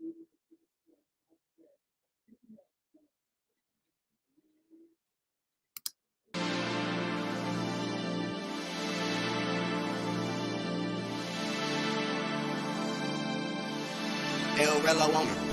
El Relo on it.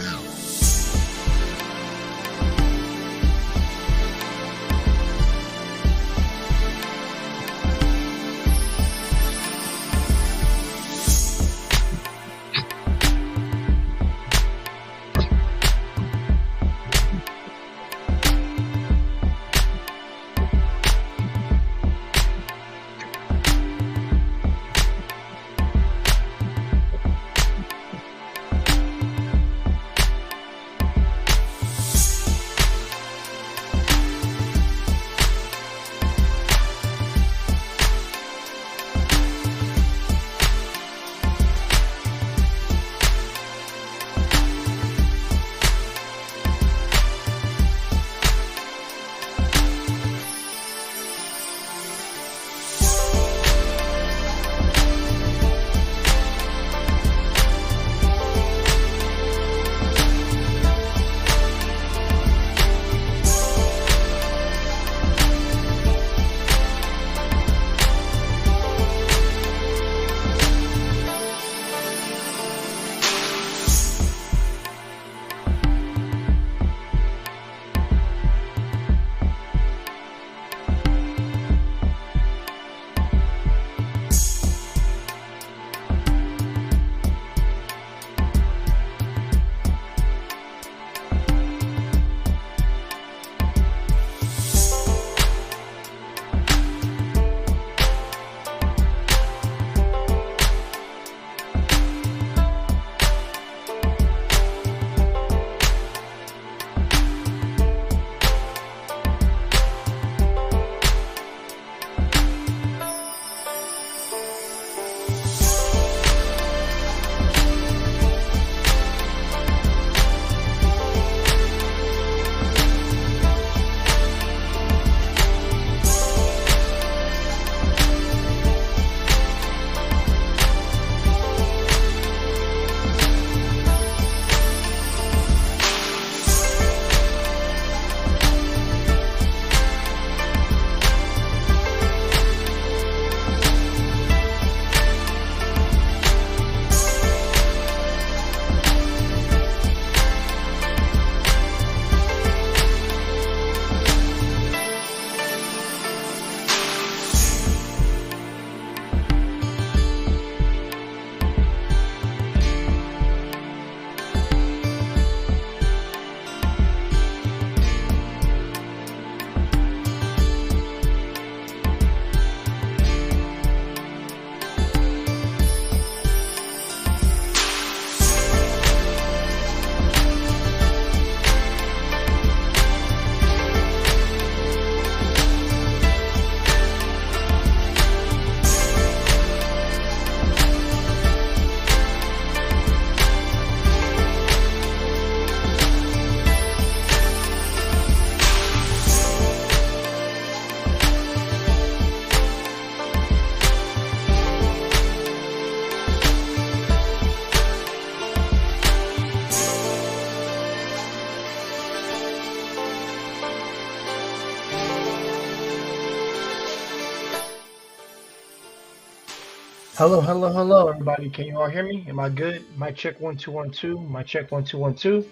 Hello, hello, hello, everybody. Can you all hear me? Am I good? My check 1 2 1 2. My check 1 2 1 2.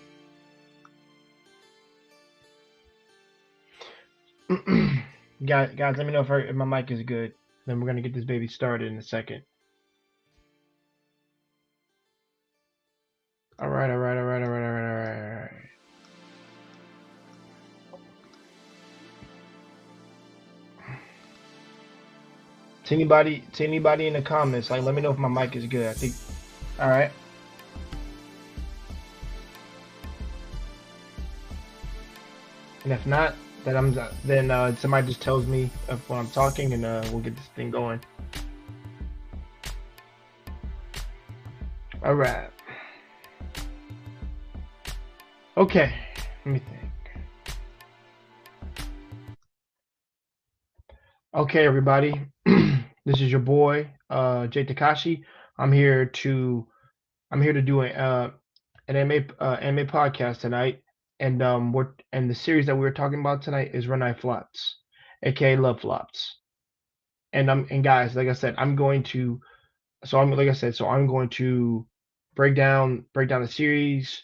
Guys, let me know if my mic is good. Then we're gonna get this baby started in a second. All right, all right, all right, all right, all right, all right. To anybody in the comments, like, let me know if my mic is good. I think. All right. And if not, then somebody just tells me when I'm talking, and we'll get this thing going. All right. Okay. Let me think. Okay, everybody. This is your boy, Jay Takashi. I'm here to do anime podcast tonight, and the series that we were talking about tonight is Renai Flops, aka Love Flops. And guys, like I said, I'm going to I'm going to break down the series,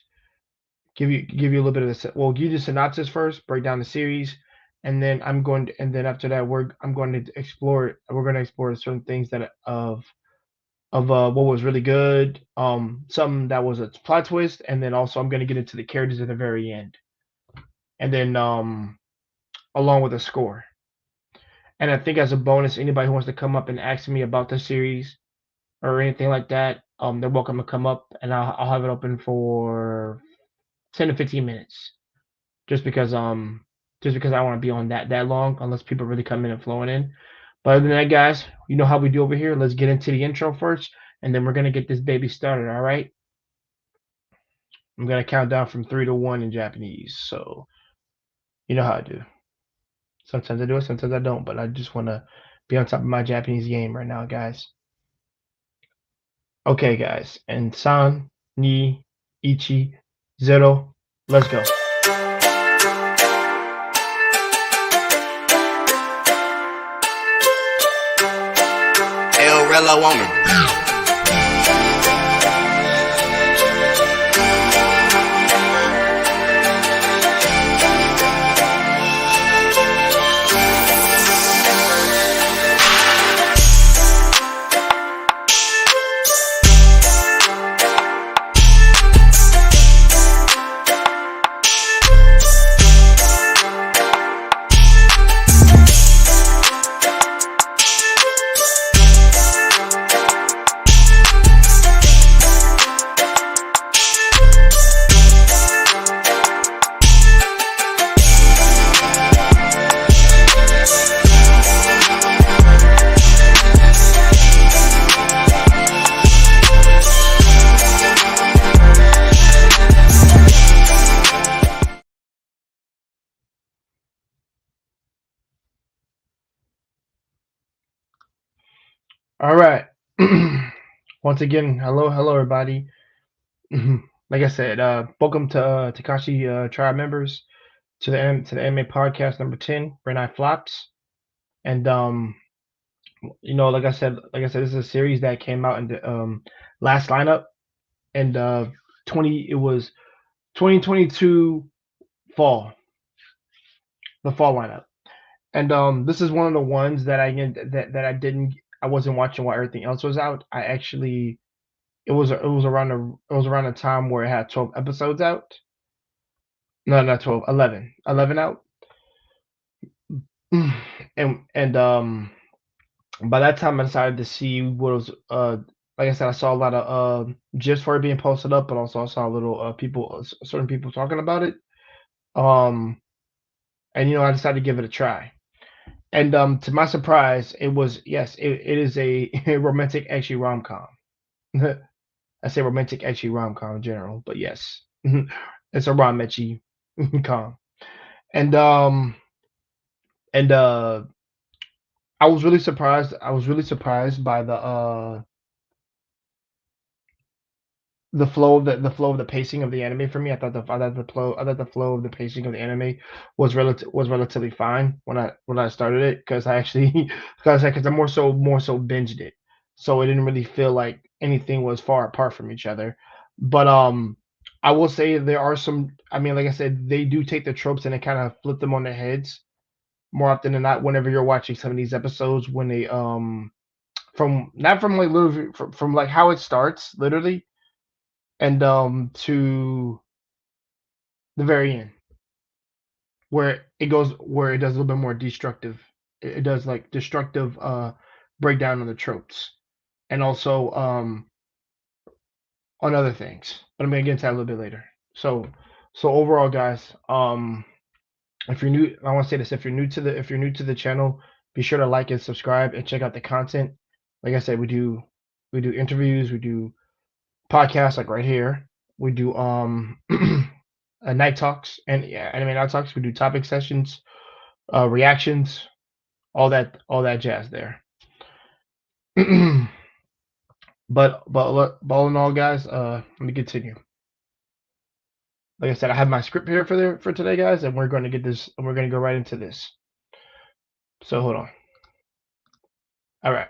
give you a little bit of give you the synopsis first, break down the series, and then and then after that I'm going to explore we're going to explore certain things that of what was really good, something that was a plot twist, and then also I'm going to get into the characters at the very end, and then along with a score. And I think as a bonus, anybody who wants to come up and ask me about the series or anything like that, they're welcome to come up, and I'll have it open for 10 to 15 minutes, just because I want to be on that long, unless people really come in and flowing in. But other than that, guys, you know how we do over here. Let's get into the intro first, and then we're gonna get this baby started. All right. I'm gonna count down from 3 to 1 in Japanese, so you know how I do. Sometimes I do it, sometimes I don't, but I just want to be on top of my Japanese game right now, guys. Okay, guys, and san, ni, ichi, zero, let's go. El Rella Woman. All right. Once again, hello, everybody. Like I said, welcome to Takashi Tribe members to the anime podcast number 10, Renai Flops. And this is a series that came out in the last lineup, and 2022 fall, the fall lineup. And this is one of the ones that I wasn't watching while everything else was out. I actually it was around the time where it had 12 episodes out. No, not 12, 11. 11 out. And by that time I decided to see what was like I said, I saw a lot of gifs for it being posted up, but also I saw a little certain people talking about it. Um and I decided to give it a try. And to my surprise, it is a romantic actually rom-com. I say romantic actually rom-com in general, but yes. It's a rom-ecchi com. And and I was really surprised. I was really surprised by the flow of the pacing of the anime for me. I thought the flow of the pacing of the anime was relatively fine when I started it, because I actually because I more so binged it, so it didn't really feel like anything was far apart from each other. But I will say there are some. I mean, like I said, they do take the tropes and they kind of flip them on their heads more often than not. Whenever you're watching some of these episodes, when they from not from like literally from like how it starts literally, and to the very end, where it does a little bit more destructive. It does like destructive breakdown of the tropes, and also on other things, but I'm gonna get into that a little bit later. So overall, guys, if you're new, I want to say this: if you're new to the channel, be sure to like and subscribe and check out the content. Like I said, we do interviews, we do podcasts like right here. We do night talks, and yeah, anime night talks. We do topic sessions, reactions, all that jazz there. But all in all, guys, let me continue. like I said, I have my script here for today, guys, and we're going to get this, and we're going to go right into this. So hold on. All right.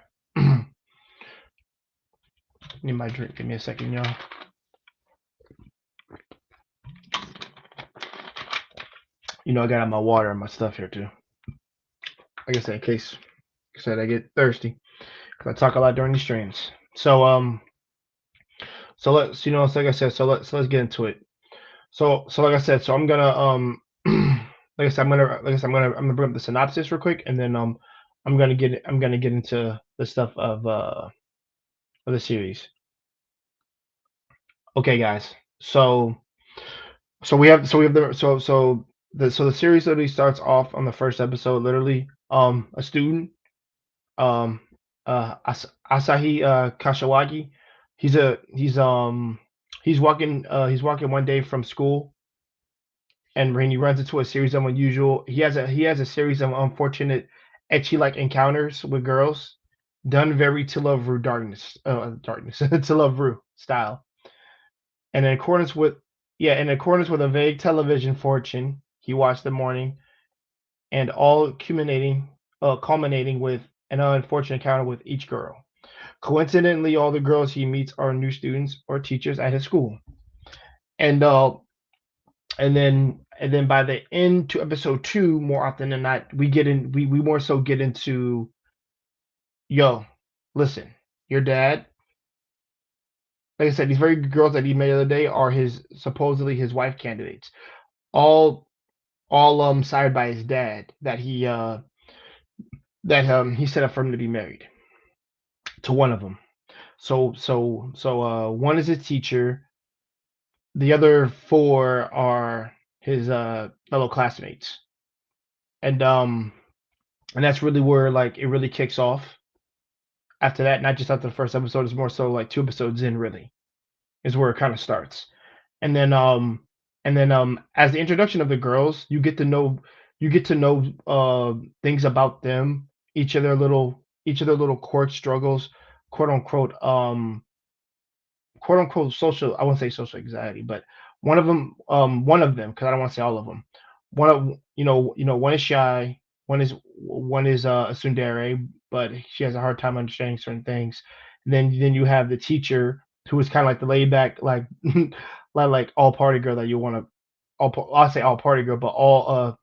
Need my drink. Give me a second, y'all. I got my water and my stuff here too. Like I said, in case I get thirsty, because I talk a lot during these streams. So let's, so like I said, let's get into it. So like I said, so I'm gonna I'm gonna bring up the synopsis real quick, and then I'm gonna get into the stuff of the series. Okay, guys. So the series literally starts off on the first episode. Literally, a student, um, Asahi Kashiwagi. He's walking one day from school, and when he runs into a series of unusual, he has a series of unfortunate etchy like encounters with girls, done very to love Rue darkness to love Rue style. And in accordance with a vague television fortune he watched the morning, and all culminating with an unfortunate encounter with each girl. Coincidentally, all the girls he meets are new students or teachers at his school. And and then by the end to episode 2, more often than not, we more so get into, yo, listen, your dad, like I said, these very girls that he met the other day are supposedly his wife candidates, all sired by his dad, that he set up for him to be married to one of them. So one is his teacher, the other four are his fellow classmates. And that's really where like it really kicks off. After that, not just after the first episode, it's more so like 2 episodes in, really is where it kind of starts. And then as the introduction of the girls, you get to know things about them, each of their little court struggles, quote unquote, social, I wouldn't say social anxiety, but one of them, because I don't want to say all of them. One of one is shy, one is a tsundere, but she has a hard time understanding certain things. And then you have the teacher, who is kind of like the laid back, like like all party girl that you want to, I'll say all party girl, but all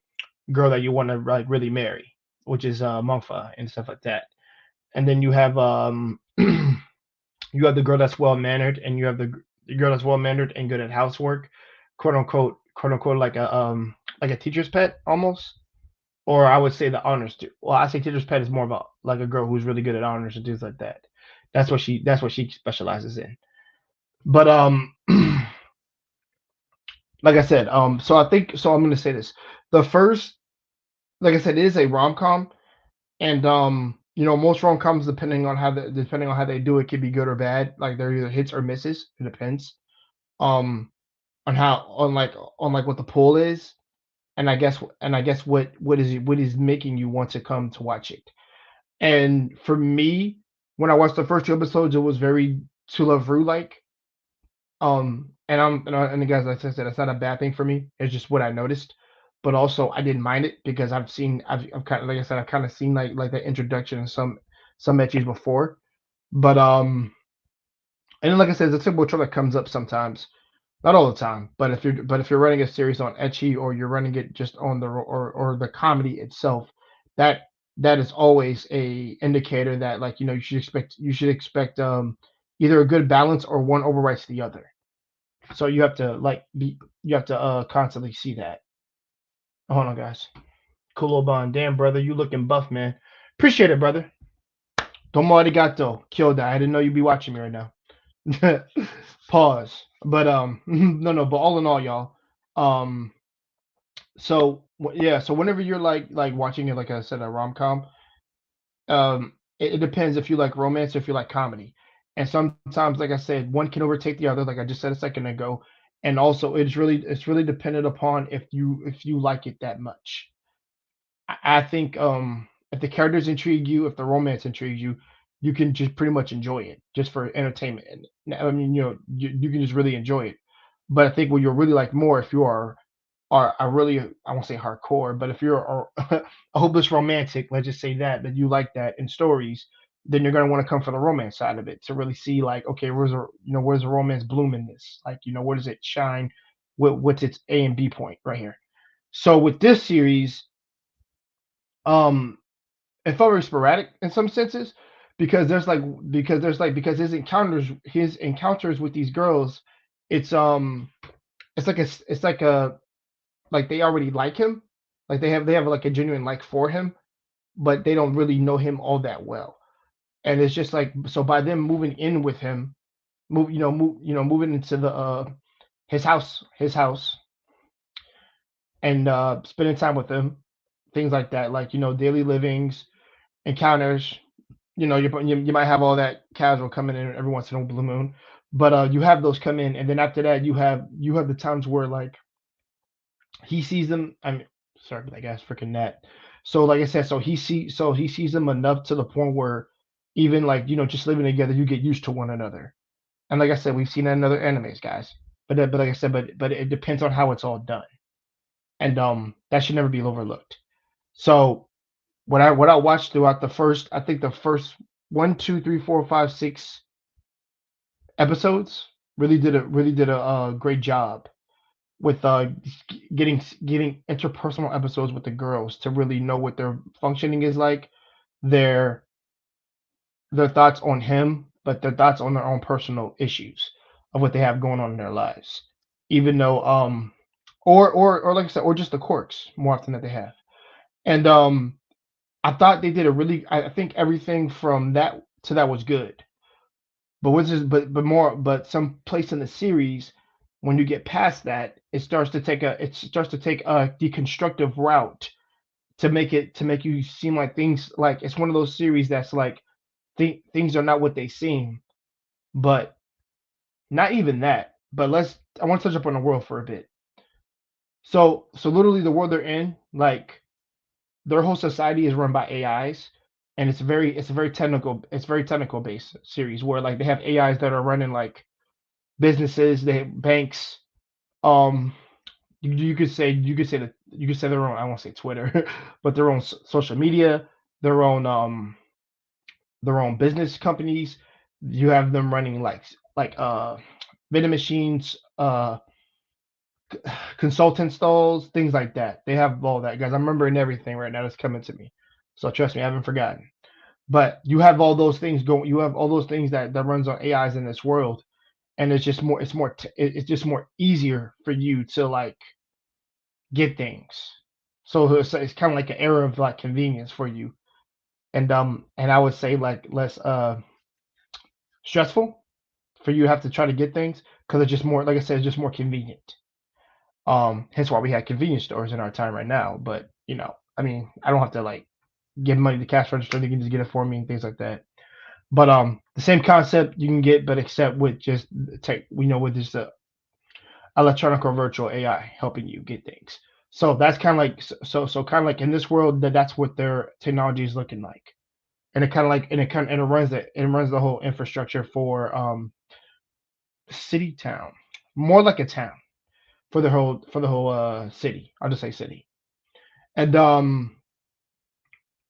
girl that you want to like really marry, which is Mungfa and stuff like that. And then you have you have the girl that's well mannered, and you have the girl that's well mannered and good at housework, quote unquote, like a teacher's pet almost, or I would say the honors too. Well, I say teacher's pet is more of a girl who's really good at honors and things like that. That's what she specializes in. But like I said, so I think so. I'm gonna say this: the first, like I said, it is a rom com, and most rom coms, depending on how they do it, can be good or bad. Like they're either hits or misses. It depends. Um, on how on like what the pull is, and I guess what is making you want to come to watch it. And for me, when I watched the first 2 episodes, it was very To Love Ru like. And guys, like I said, it's not a bad thing for me. It's just what I noticed. But also, I didn't mind it because I've kind of, like I said, I've kind of seen like the introduction in some etchies before. But and then like I said, it's a typical trope that comes up sometimes, not all the time. But if you're running a series on etchy, or you're running it just on the comedy itself, that that is always a indicator that, like, you should expect either a good balance or one overwrites the other. So you have to constantly see that. Hold on, guys. Cool bond. Damn, brother, you looking buff, man. Appreciate it, brother. Domo arigato. Killed that. I didn't know you'd be watching me right now. Pause. But no, but all in all, y'all. Um, yeah. So whenever you're like watching it, like I said, a rom com, it depends if you like romance or if you like comedy. And sometimes, like I said, one can overtake the other, like I just said a second ago. And also, it's really dependent upon if you like it that much. I think if the characters intrigue you, if the romance intrigues you, you can just pretty much enjoy it just for entertainment. And I mean, you can just really enjoy it. But I think what you'll really like more if you are really, I won't say hardcore, but if you're a hopeless romantic, let's just say that you like that in stories, then you're gonna want to come for the romance side of it to really see like, okay, where's the romance bloom in this? Like, where does it shine? What's its A and B point right here? So with this series, um, it felt very sporadic in some senses because because his encounters with these girls, it's it's like a like they already like him, like they have like a genuine like for him, but they don't really know him all that well. And it's just like, so by them moving in with him, moving into the his house and spending time with him, things like that, like daily livings, encounters. You might have all that casual coming in every once in a blue moon, but you have those come in, and then after that you have the times where like he sees them. I mean, sorry, but that guy's freaking net. So like I said, he sees them enough to the point where even like just living together, you get used to one another. And like I said, we've seen that in other animes, guys. But like I said, but it depends on how it's all done, and that should never be overlooked. So what I watched throughout the first, I think the first one, two, three, four, five, 6 episodes really did a great job with getting interpersonal episodes with the girls to really know what their functioning is like, their their thoughts on him, but their thoughts on their own personal issues of what they have going on in their lives. Even though or like I said, or just the quirks more often that they have. And I thought they did a really I think everything from that to that was good. But some place in the series, when you get past that, it starts to take a deconstructive route to make you seem like things like it's one of those series that's like things are not what they seem, but not even that. But I want to touch up on the world for a bit. So literally the world they're in, like their whole society is run by AIs, and it's very technical based series where like they have AIs that are running like businesses, they have banks. Um, you could say their own. I won't say Twitter, but their own social media, their own business companies. You have them running like vending machines, consultant stalls, things like that. They have all that, guys. I'm remembering everything right now that's coming to me. So trust me, I haven't forgotten. But you have all those things going. You have all those things that runs on AIs in this world, and it's just more easier for you to like get things. So it's kind of like an era of like convenience for you, and I would say like less stressful for you to have to try to get things because it's just more, like I said, it's just more convenient. Hence why we had convenience stores in our time right now. But I mean, I don't have to like give money to cash register; they can just get it for me and things like that. But the same concept you can get, but except with just tech, with just electronic or virtual AI helping you get things. So that's kind of like kind of like in this world that's what their technology is looking like, and it kind of like and it kind and it runs the whole infrastructure for city town, more like a town for the whole city. I'll just say city, and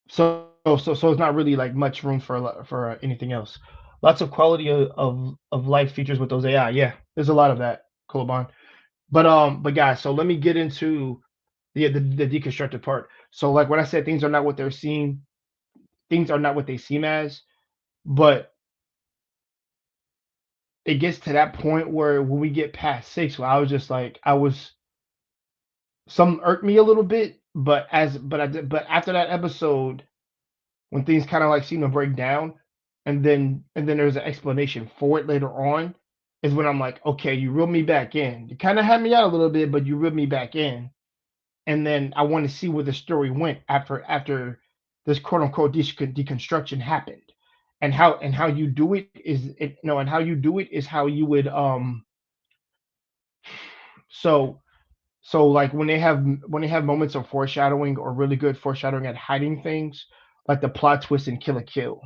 so it's not really like much room for anything else. Lots of quality of life features with those AI. Yeah, there's a lot of that, Colobon. But guys, so let me get into the deconstructed part. So like when I said things are not what they seem as, but it gets to that point where when we get past 6, where I was just like some irked me a little bit, but after that episode, when things kind of like seem to break down, and then there's an explanation for it later on, is when I'm like, okay, you reeled me back in. You kind of had me out a little bit, but you reeled me back in, and then I want to see where the story went after this quote unquote deconstruction happened, and how you do it is it no and how you do it is how you would so like when they have moments of foreshadowing or really good foreshadowing at hiding things, like the plot twist in Kill a Kill,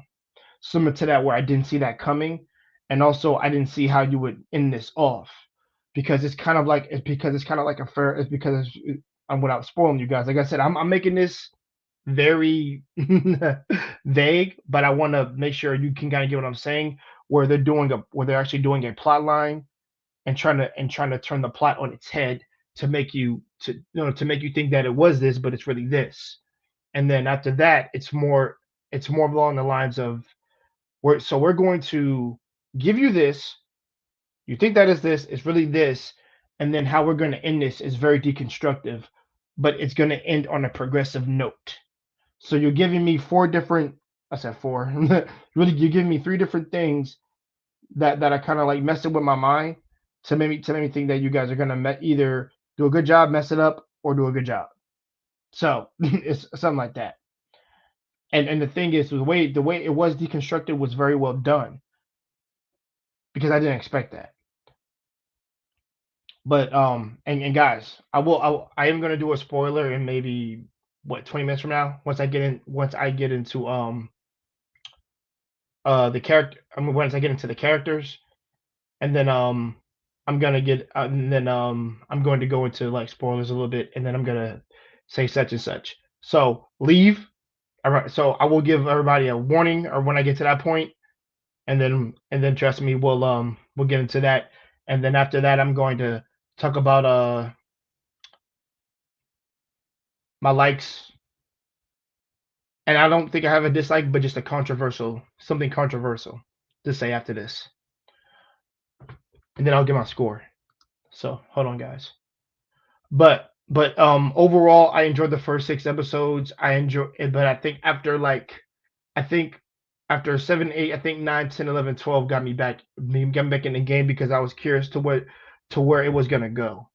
similar to that, where I didn't see that coming, and also I didn't see how you would end this off. because it's kind of like a fair. It's because I'm without spoiling you guys. Like I said, I'm making this very vague, but I want to make sure you can kind of get what I'm saying. Where they're actually doing a plot line and trying to turn the plot on its head to make you to make you think that it was this, but it's really this. And then after that, it's more along the lines of we're going to give you this. You think that is this, it's really this, and then how we're going to end this is very deconstructive, but it's going to end on a progressive note. So you're giving me four different. I said four. Really, you're giving me three different things that are kind of like messing with my mind to make me think that you guys are gonna either do a good job, mess it up, or do a good job. So it's something like that. And the thing is, the way it was deconstructed was very well done because I didn't expect that. But and guys, I am gonna do a spoiler in maybe what 20 minutes from now once I get into the character. I mean, once I get into the characters, and then I'm gonna get and then I'm going to go into like spoilers a little bit, and then I'm gonna say such and such. So leave. All right. So I will give everybody a warning, or when I get to that point, and then trust me, we'll get into that, and then after that, I'm going to talk about my likes, and I don't think I have a dislike, but just a controversial something controversial to say after this, and then I'll give my score. So hold on, guys. But overall I enjoyed the first six episodes. I enjoy it, but I think after 7, 8, I think 9, 10, 11, 12 got me back in the game because I was curious to where it was gonna go.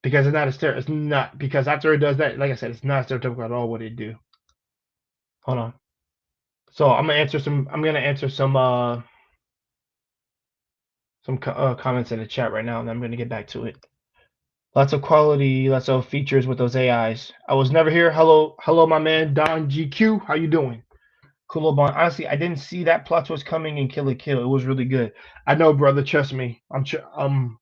Because it's not because after it does that, like I said, it's not stereotypical at all what it do. Hold on. So I'm gonna answer some comments in the chat right now, and I'm gonna get back to it. Lots of quality, lots of features with those AIs. I was never here. Hello, my man Don GQ. How you doing? Kulobon. Honestly, I didn't see that plot twist coming in Kill la Kill. It was really good. I know, brother. Trust me.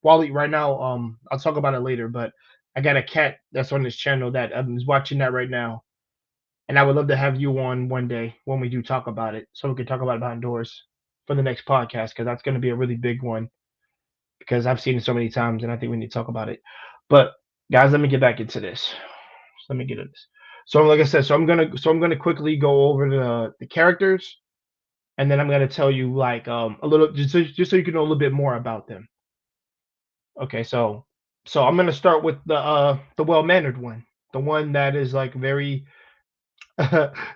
Wally right now. I'll talk about it later. But I got a cat that's on this channel that is watching that right now, and I would love to have you on one day when we do talk about it, so we can talk about it behind doors for the next podcast because that's going to be a really big one because I've seen it so many times, and I think we need to talk about it. But guys, let me get back into this. Let me get into this. So like I said, I'm gonna quickly go over the characters, and then I'm gonna tell you like a little just so you can know a little bit more about them. Okay, so I'm gonna start with the well mannered one, the one that is like very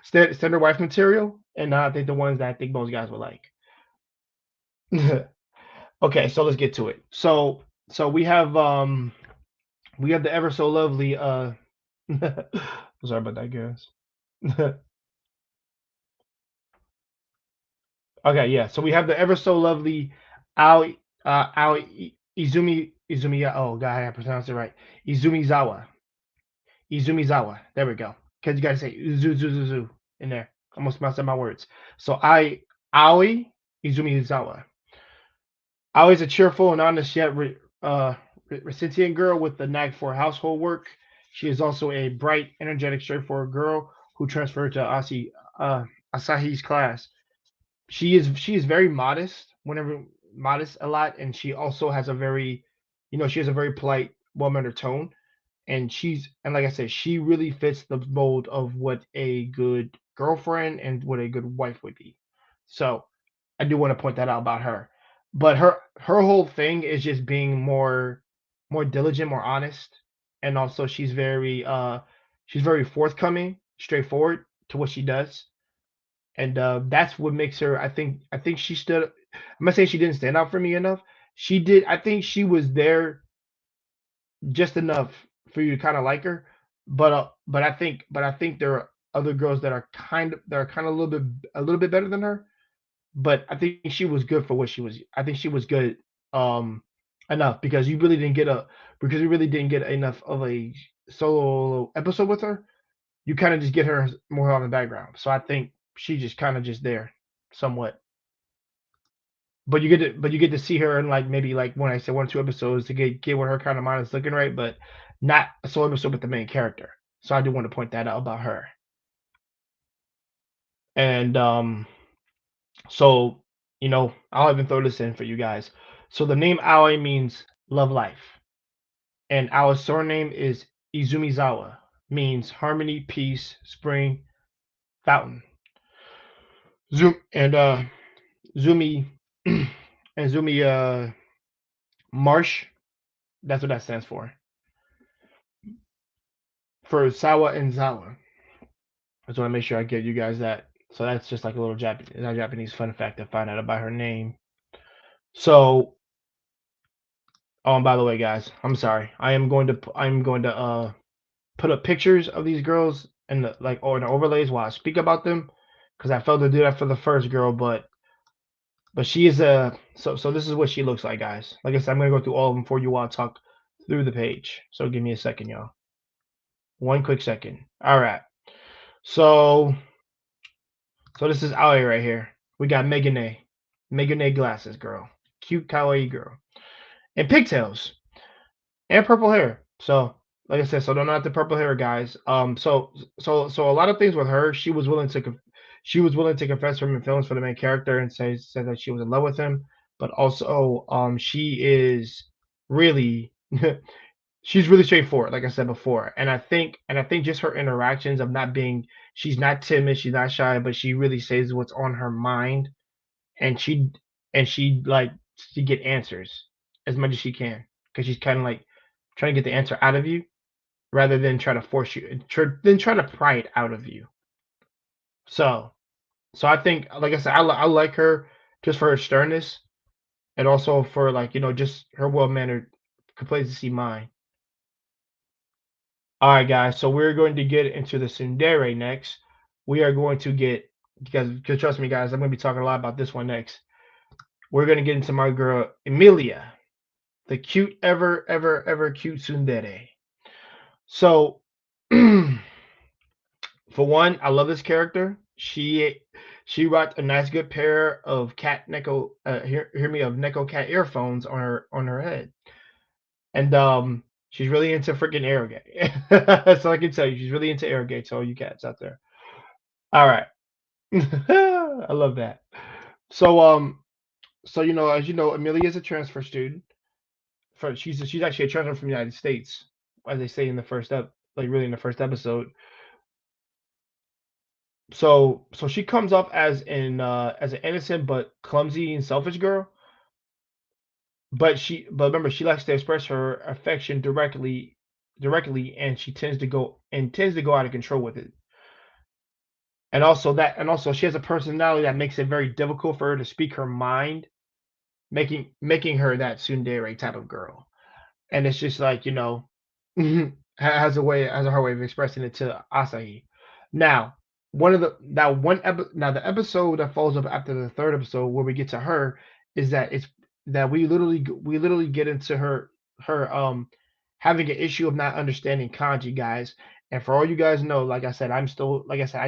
standard wife material, and I think the ones that I think most guys would like. Okay, so let's get to it. So we have the ever so lovely sorry about that, guys. Okay, yeah. So we have the ever so lovely Ao Izumi. Oh God, I pronounced it right. Izumizawa. Izumizawa. There we go. Because you gotta say Uzuzuzuzu in there. Almost messed up my words. So Aoi Izumizawa. Aoi is a cheerful and honest yet recipient girl with the knack for household work. She is also a bright, energetic, straightforward girl who transferred to Asahi's class. She is very modest a lot, and she also has a very she has a very polite, well-mannered tone, and like I said, she really fits the mold of what a good girlfriend and what a good wife would be. So I do want to point that out about her. But her whole thing is just being more diligent, more honest, and also she's very forthcoming, straightforward to what she does, and that's what makes her. I think she stood. I'm not saying she didn't stand out for me enough. She did. I think she was there just enough for you to kind of like her. But I think there are other girls that are kind of a little bit better than her. But I think she was good for what she was. I think she was good enough because you really didn't get enough of a solo episode with her. You kind of just get her more on the background. So I think she just kind of just there somewhat. but you get to see her in like maybe like when I said 1 or 2 episodes to get where her kind of mind is looking right, but not a solo episode with the main character. So I do want to point that out about her. And so I'll even throw this in for you guys. So the name Aoi means love life, and our surname is Izumizawa, means harmony, peace, spring, fountain. Zoom and Zumi and Zumi Marsh. That's what that stands for Sawa and Zawa. I just want to make sure I give you guys that. So that's just like a little Japanese fun fact I found out about her name. So, oh, and by the way, guys, I'm sorry. I'm going to put up pictures of these girls and or in the overlays while I speak about them, because I failed to do that for the first girl, but she is a so this is what she looks like, guys. Like I said, I'm gonna go through all of them for you while I talk through the page. So give me a second, y'all. One quick second. All right. So this is Aoi right here. We got Megane glasses girl, cute kawaii girl, and pigtails and purple hair. So like I said, so don't knock the purple hair, guys. So a lot of things with her, she was willing to confess her feelings for the main character and said that she was in love with him, but also she is really she's really straightforward, like I said before. And I think just her interactions of not being she's not timid, she's not shy, but she really says what's on her mind, and she like to get answers as much as she can, because she's kind of like trying to get the answer out of you rather than try to force you, then try to pry it out of you. So I think, like I said, I like her just for her sternness, and also for like just her well mannered complacency mind. All right, guys. So we're going to get into the tsundere next. We are going to get because trust me, guys, I'm going to be talking a lot about this one next. We're going to get into my girl Emilia, the cute ever cute tsundere. So for one, I love this character. She rocked a nice good pair of cat Neko hear me of Neko cat earphones on her head, and she's really into freaking Aerogate. That's all I can tell you. She's really into Aerogate to all you cats out there. All right, I love that. So as you know, Amelia is a transfer student. She's actually a transfer from the United States, as they say in the first like really in the first episode. So she comes up as an innocent but clumsy and selfish girl, but remember, she likes to express her affection directly, and she tends to go out of control with it. And also she has a personality that makes it very difficult for her to speak her mind, making her that tsundere type of girl. And it's just like, has a her way of expressing it to Asahi. Now, the episode that follows up after the third episode where we get to her is that we literally get into her having an issue of not understanding kanji, guys. And for all you guys know, like I said, I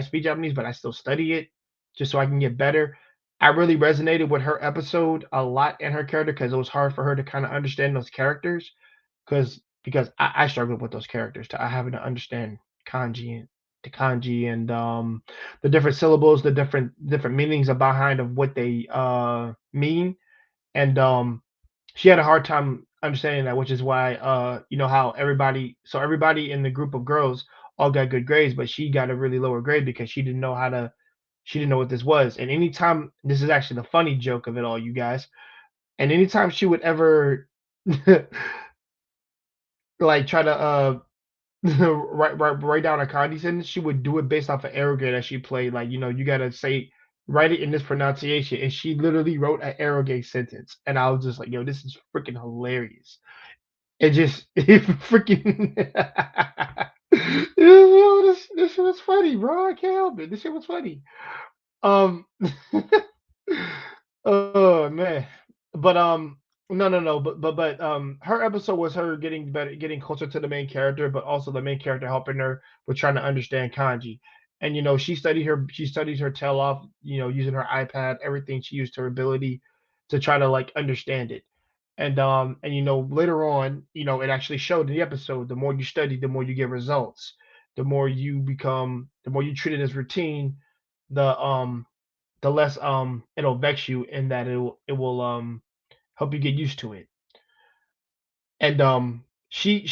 speak Japanese, but I still study it just so I can get better. I really resonated with her episode a lot and her character, because it was hard for her to kind of understand those characters, because I struggled with those characters. I having to understand kanji and the different syllables, the different meanings behind of what they mean, and she had a hard time understanding that, which is why how everybody in the group of girls all got good grades, but she got a really lower grade because she didn't know what this was. And anytime, this is actually the funny joke of it all, you guys, and anytime she would ever like try to write down a kanji sentence, she would do it based off of arrogate that she played. Like, you gotta write it in this pronunciation, and she literally wrote an arrogate sentence, and I was just like, yo, this is freaking hilarious. It freaking this shit was funny, bro. I can't help it. This shit was funny. Um, oh man, but no, but her episode was her getting better, getting closer to the main character, but also the main character helping her with trying to understand kanji. And she studied her tail off, using her iPad, everything she used her ability to try to like understand it. And later on, it actually showed in the episode, the more you study, the more you get results. The more you treat it as routine, the less it'll vex you, in that it will help you get used to it. And she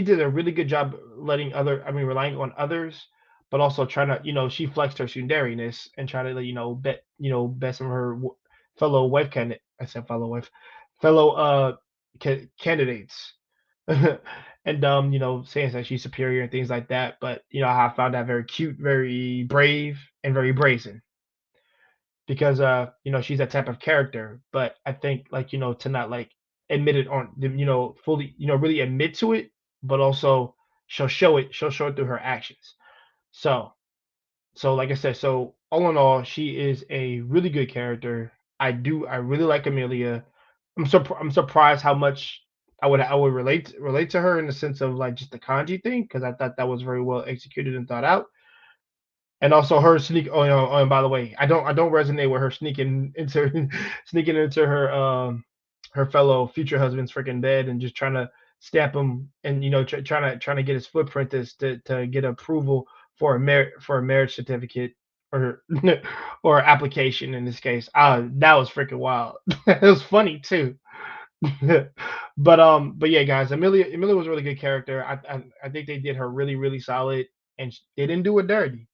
did a really good job letting relying on others, but also trying to, she flexed her tsundereness and try to, like, bet some of her fellow wife candidate. I said fellow wife, fellow candidates. And saying that she's superior and things like that. But I found that very cute, very brave, and very brazen, because she's that type of character. But I think, like, to not like admit it on, fully, really admit to it, but also she'll show it through her actions. So so like I said, so all in all, she is a really good character. I really like Amelia. I'm surprised how much I would relate to her, in the sense of like just the kanji thing, because I thought that was very well executed and thought out. And also her sneak. Oh, and by the way, I don't resonate with her sneaking into sneaking into her fellow future husband's freaking bed, and just trying to stamp him, and trying to get his footprint to get approval for a marriage certificate, or or application in this case. That was freaking wild. It was funny too. But yeah, guys, Amelia was a really good character. I think they did her really, really solid, and they didn't do it dirty.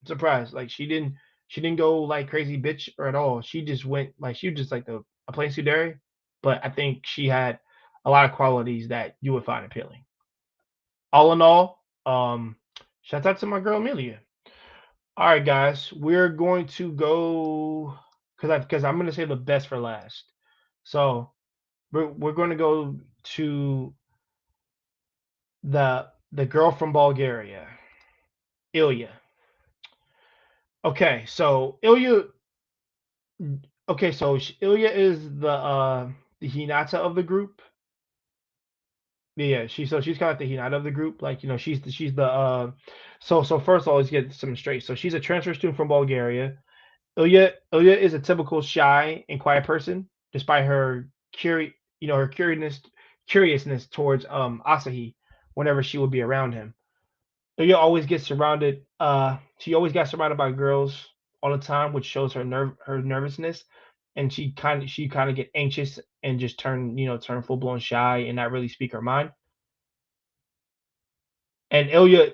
Surprised. Like, she didn't go like crazy bitch or at all. She just went, like, she was just like a plain Sudari, but I think she had a lot of qualities that you would find appealing. All in all, shout out to my girl Amelia. All right, guys, we're going to go, because I'm gonna say the best for last. So we're going to go to the girl from Bulgaria, Ilya. Okay, so Ilya Okay, so Ilya is the Hinata of the group. Yeah, she's kind of the Hinata of the group. Like, she's the so first of all, let's get some straight. So she's a transfer student from Bulgaria. Ilya is a typical shy and quiet person, despite her curiousness towards Asahi whenever she would be around him. She always got surrounded by girls all the time, which shows her nervousness, and she kind of get anxious and just turn full blown shy and not really speak her mind. And Ilya,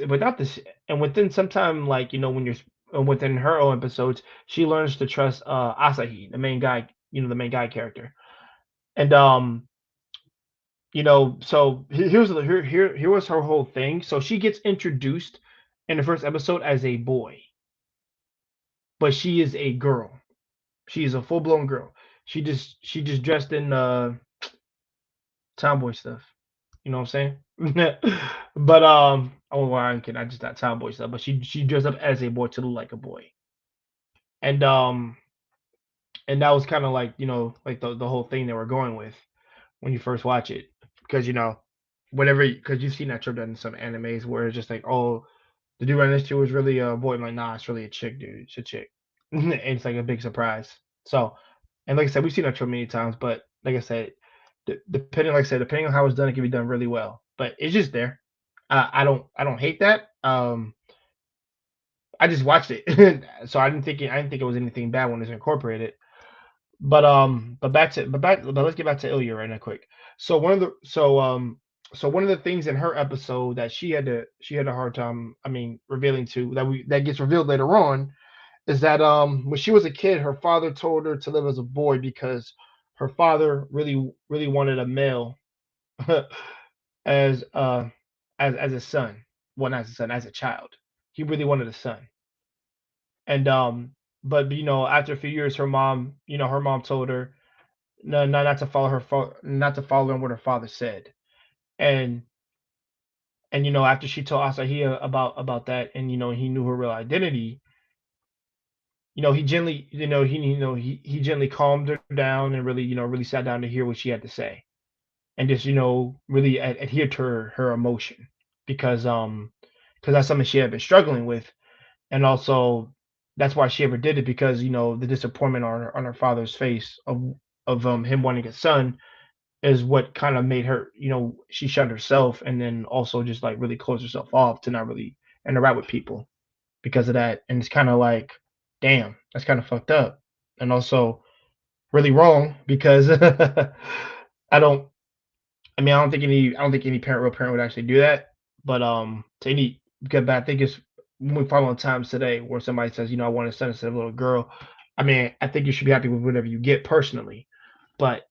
without this, and within some time, like, within her own episodes, she learns to trust Asahi, the main guy character. And so here was her whole thing. So she gets introduced in the first episode as a boy, but she is a girl. She is a full blown girl. She just dressed in tomboy stuff. You know what I'm saying? But oh, well, I'm kidding. I just not tomboy stuff, but she dressed up as a boy to look like a boy. And and that was kind of like, like the whole thing they were going with when you first watch it, because because you've seen that trope done in some animes where it's just like, oh, the dude right next to you was really a boy. I'm like, nah, it's really a chick, dude. It's a chick. And it's like a big surprise. So, and like I said, we've seen that trope many times, but like I said, depending on how it's done, it can be done really well. But it's just there. I don't hate that. I just watched it, so I didn't think it was anything bad when it's incorporated. But let's get back to Ilya right now, quick. So one of the things in her episode that she had a hard time, revealing to, that gets revealed later on, is that when she was a kid, her father told her to live as a boy because her father really wanted a male as as a son. Well, not as a son, as a child. He really wanted a son. And but after a few years, her mom told her, no, no, not to follow not to follow in what her father said. And after she told Asahia about that, and he knew her real identity, he gently, he gently calmed her down, and really, really sat down to hear what she had to say, and just, really adhere to her emotion, because that's something she had been struggling with. And also, that's why she ever did it, because the disappointment on her father's face of him wanting a son is what kind of made her, she shut herself, and then also just like really closed herself off to not really interact with people because of that. And it's kind of like, damn, that's kind of fucked up, and also really wrong because I don't. I don't think any real parent would actually do that. But to any because but I think it's when we follow times today where somebody says, I want a son instead of a little girl. I mean, I think you should be happy with whatever you get personally. But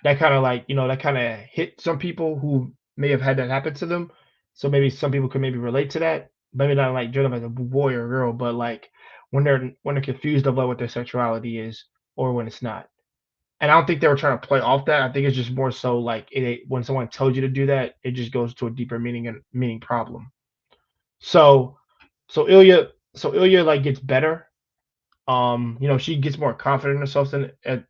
that kind of like, that kind of hit some people who may have had that happen to them. So maybe some people could maybe relate to that. Maybe not like judge them as a boy or girl, but like when they're confused about what their sexuality is or when it's not. And I don't think they were trying to play off that. I think it's just more so like when someone tells you to do that, it just goes to a deeper meaning problem. So so Ilya like gets better. She gets more confident in herself than at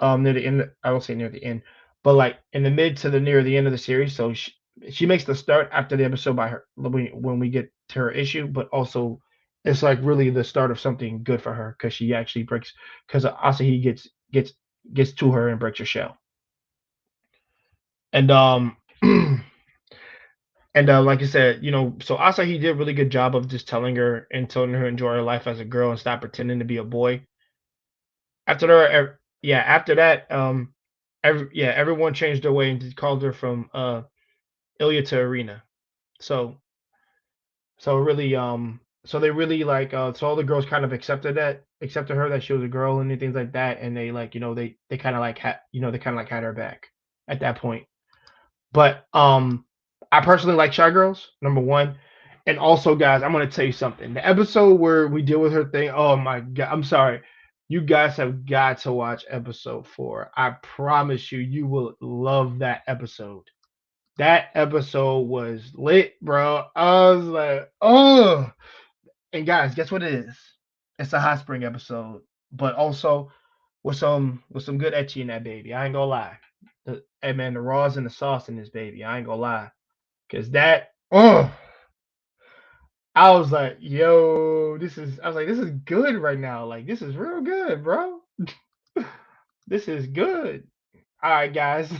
near the end. I won't say near the end, but like in the mid to the near the end of the series. So she makes the start after the episode by her when we get to her issue, but also it's like really the start of something good for her because she actually breaks because Asahi gets to her and breaks her shell. And and like I said, so Asahi did a really good job of just telling her and telling her to enjoy her life as a girl and stop pretending to be a boy. After that, yeah, after that, everyone changed their way and just called her from Ilya to Arena. So so really so they really like so all the girls kind of accepted her that she was a girl and things like that, and they like they kind of like they kind of like had her back at that point. But I personally like Shy Girls, number one. And also, guys, I'm gonna tell you something. The episode where we deal with her thing, oh my god, I'm sorry. You guys have got to watch episode 4. I promise you, you will love that episode. That episode was lit, bro. I was like, oh. And guys, guess what it is? It's a hot spring episode, but also with some good etchy in that baby. I ain't gonna lie. Hey man, the raws and the sauce in this baby. I ain't gonna lie. Cause that, oh, I was like, yo, this is good right now. Like, this is real good, bro. This is good. All right, guys.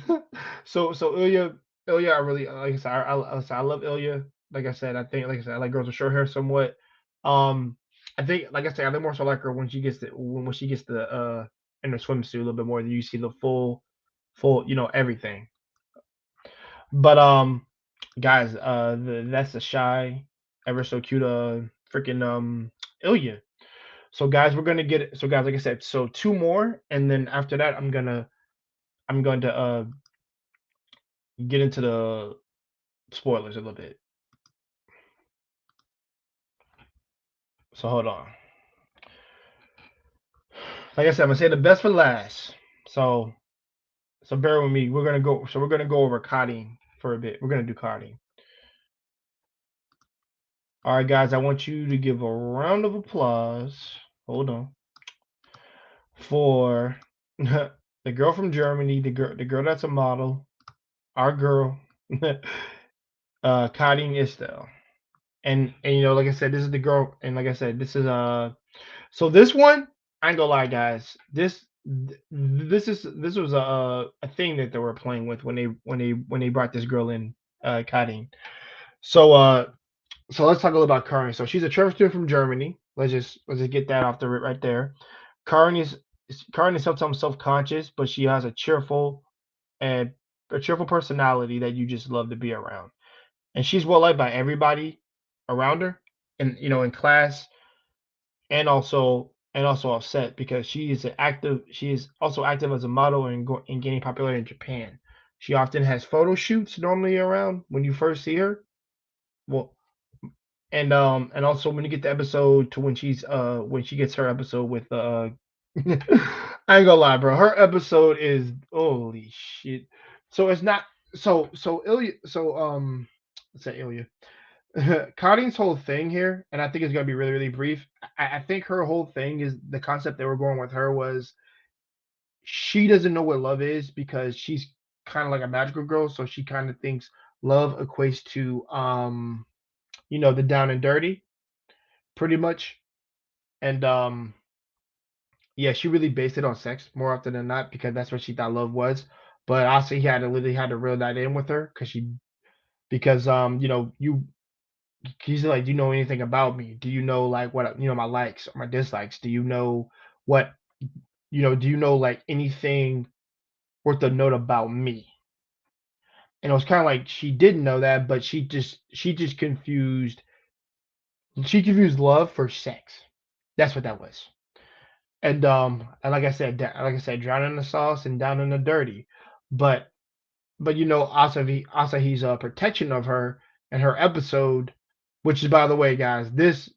So Ilya, I really like I said, I love Ilya. Like I said, like I said, I like girls with short hair somewhat. Um, I think, like I said, I think more so like her when she gets the in her swimsuit a little bit more. Than you see the full, everything. But guys, that's a shy, ever so cute, freaking Ilya. So guys, we're gonna get it. So guys, like I said, so two more, and then after that, I'm going to get into the spoilers a little bit. So hold on. Like I said, I'm gonna say the best for last. So bear with me. We're gonna go. So we're gonna go over carding for a bit. We're gonna do carding. All right, guys. I want you to give a round of applause. Hold on. For the girl from Germany, the girl that's a model, our girl, Kadeen Istel. And like I said, this is the girl, and like I said, this is so this one, I ain't gonna lie, guys. This was a thing that they were playing with when they brought this girl in, Kadeen. So so let's talk a little about Karin. So she's a transfer student from Germany. Let's just get that off the rip right there. Karin is Karin is sometimes self-conscious, but she has and a cheerful personality that you just love to be around. And she's well liked by everybody around her, and in class, and also offset because she is also active as a model and gaining popularity in Japan. She often has photo shoots normally around when you first see her. Well, and also when you get the episode to when she gets her episode with I ain't gonna lie, bro. Her episode is holy shit. So it's not so Ilya let's say Ilya. Connie's whole thing here, and I think it's gonna be really, really brief. I think her whole thing is the concept they were going with her was she doesn't know what love is because she's kind of like a magical girl, so she kind of thinks love equates to the down and dirty, pretty much. And yeah, she really based it on sex more often than not because that's what she thought love was. But also he had to reel that in with her because you know, he's like, do you know anything about me? Do you know like what you know my likes or my dislikes? Do you know what do you know like anything worth a note about me? And it was kind of like she didn't know that, but she just confused love for sex. That's what that was. And like I said, drown in the sauce and down in the dirty. But you know, Asahi's protection of her and her episode, which is by the way, guys, this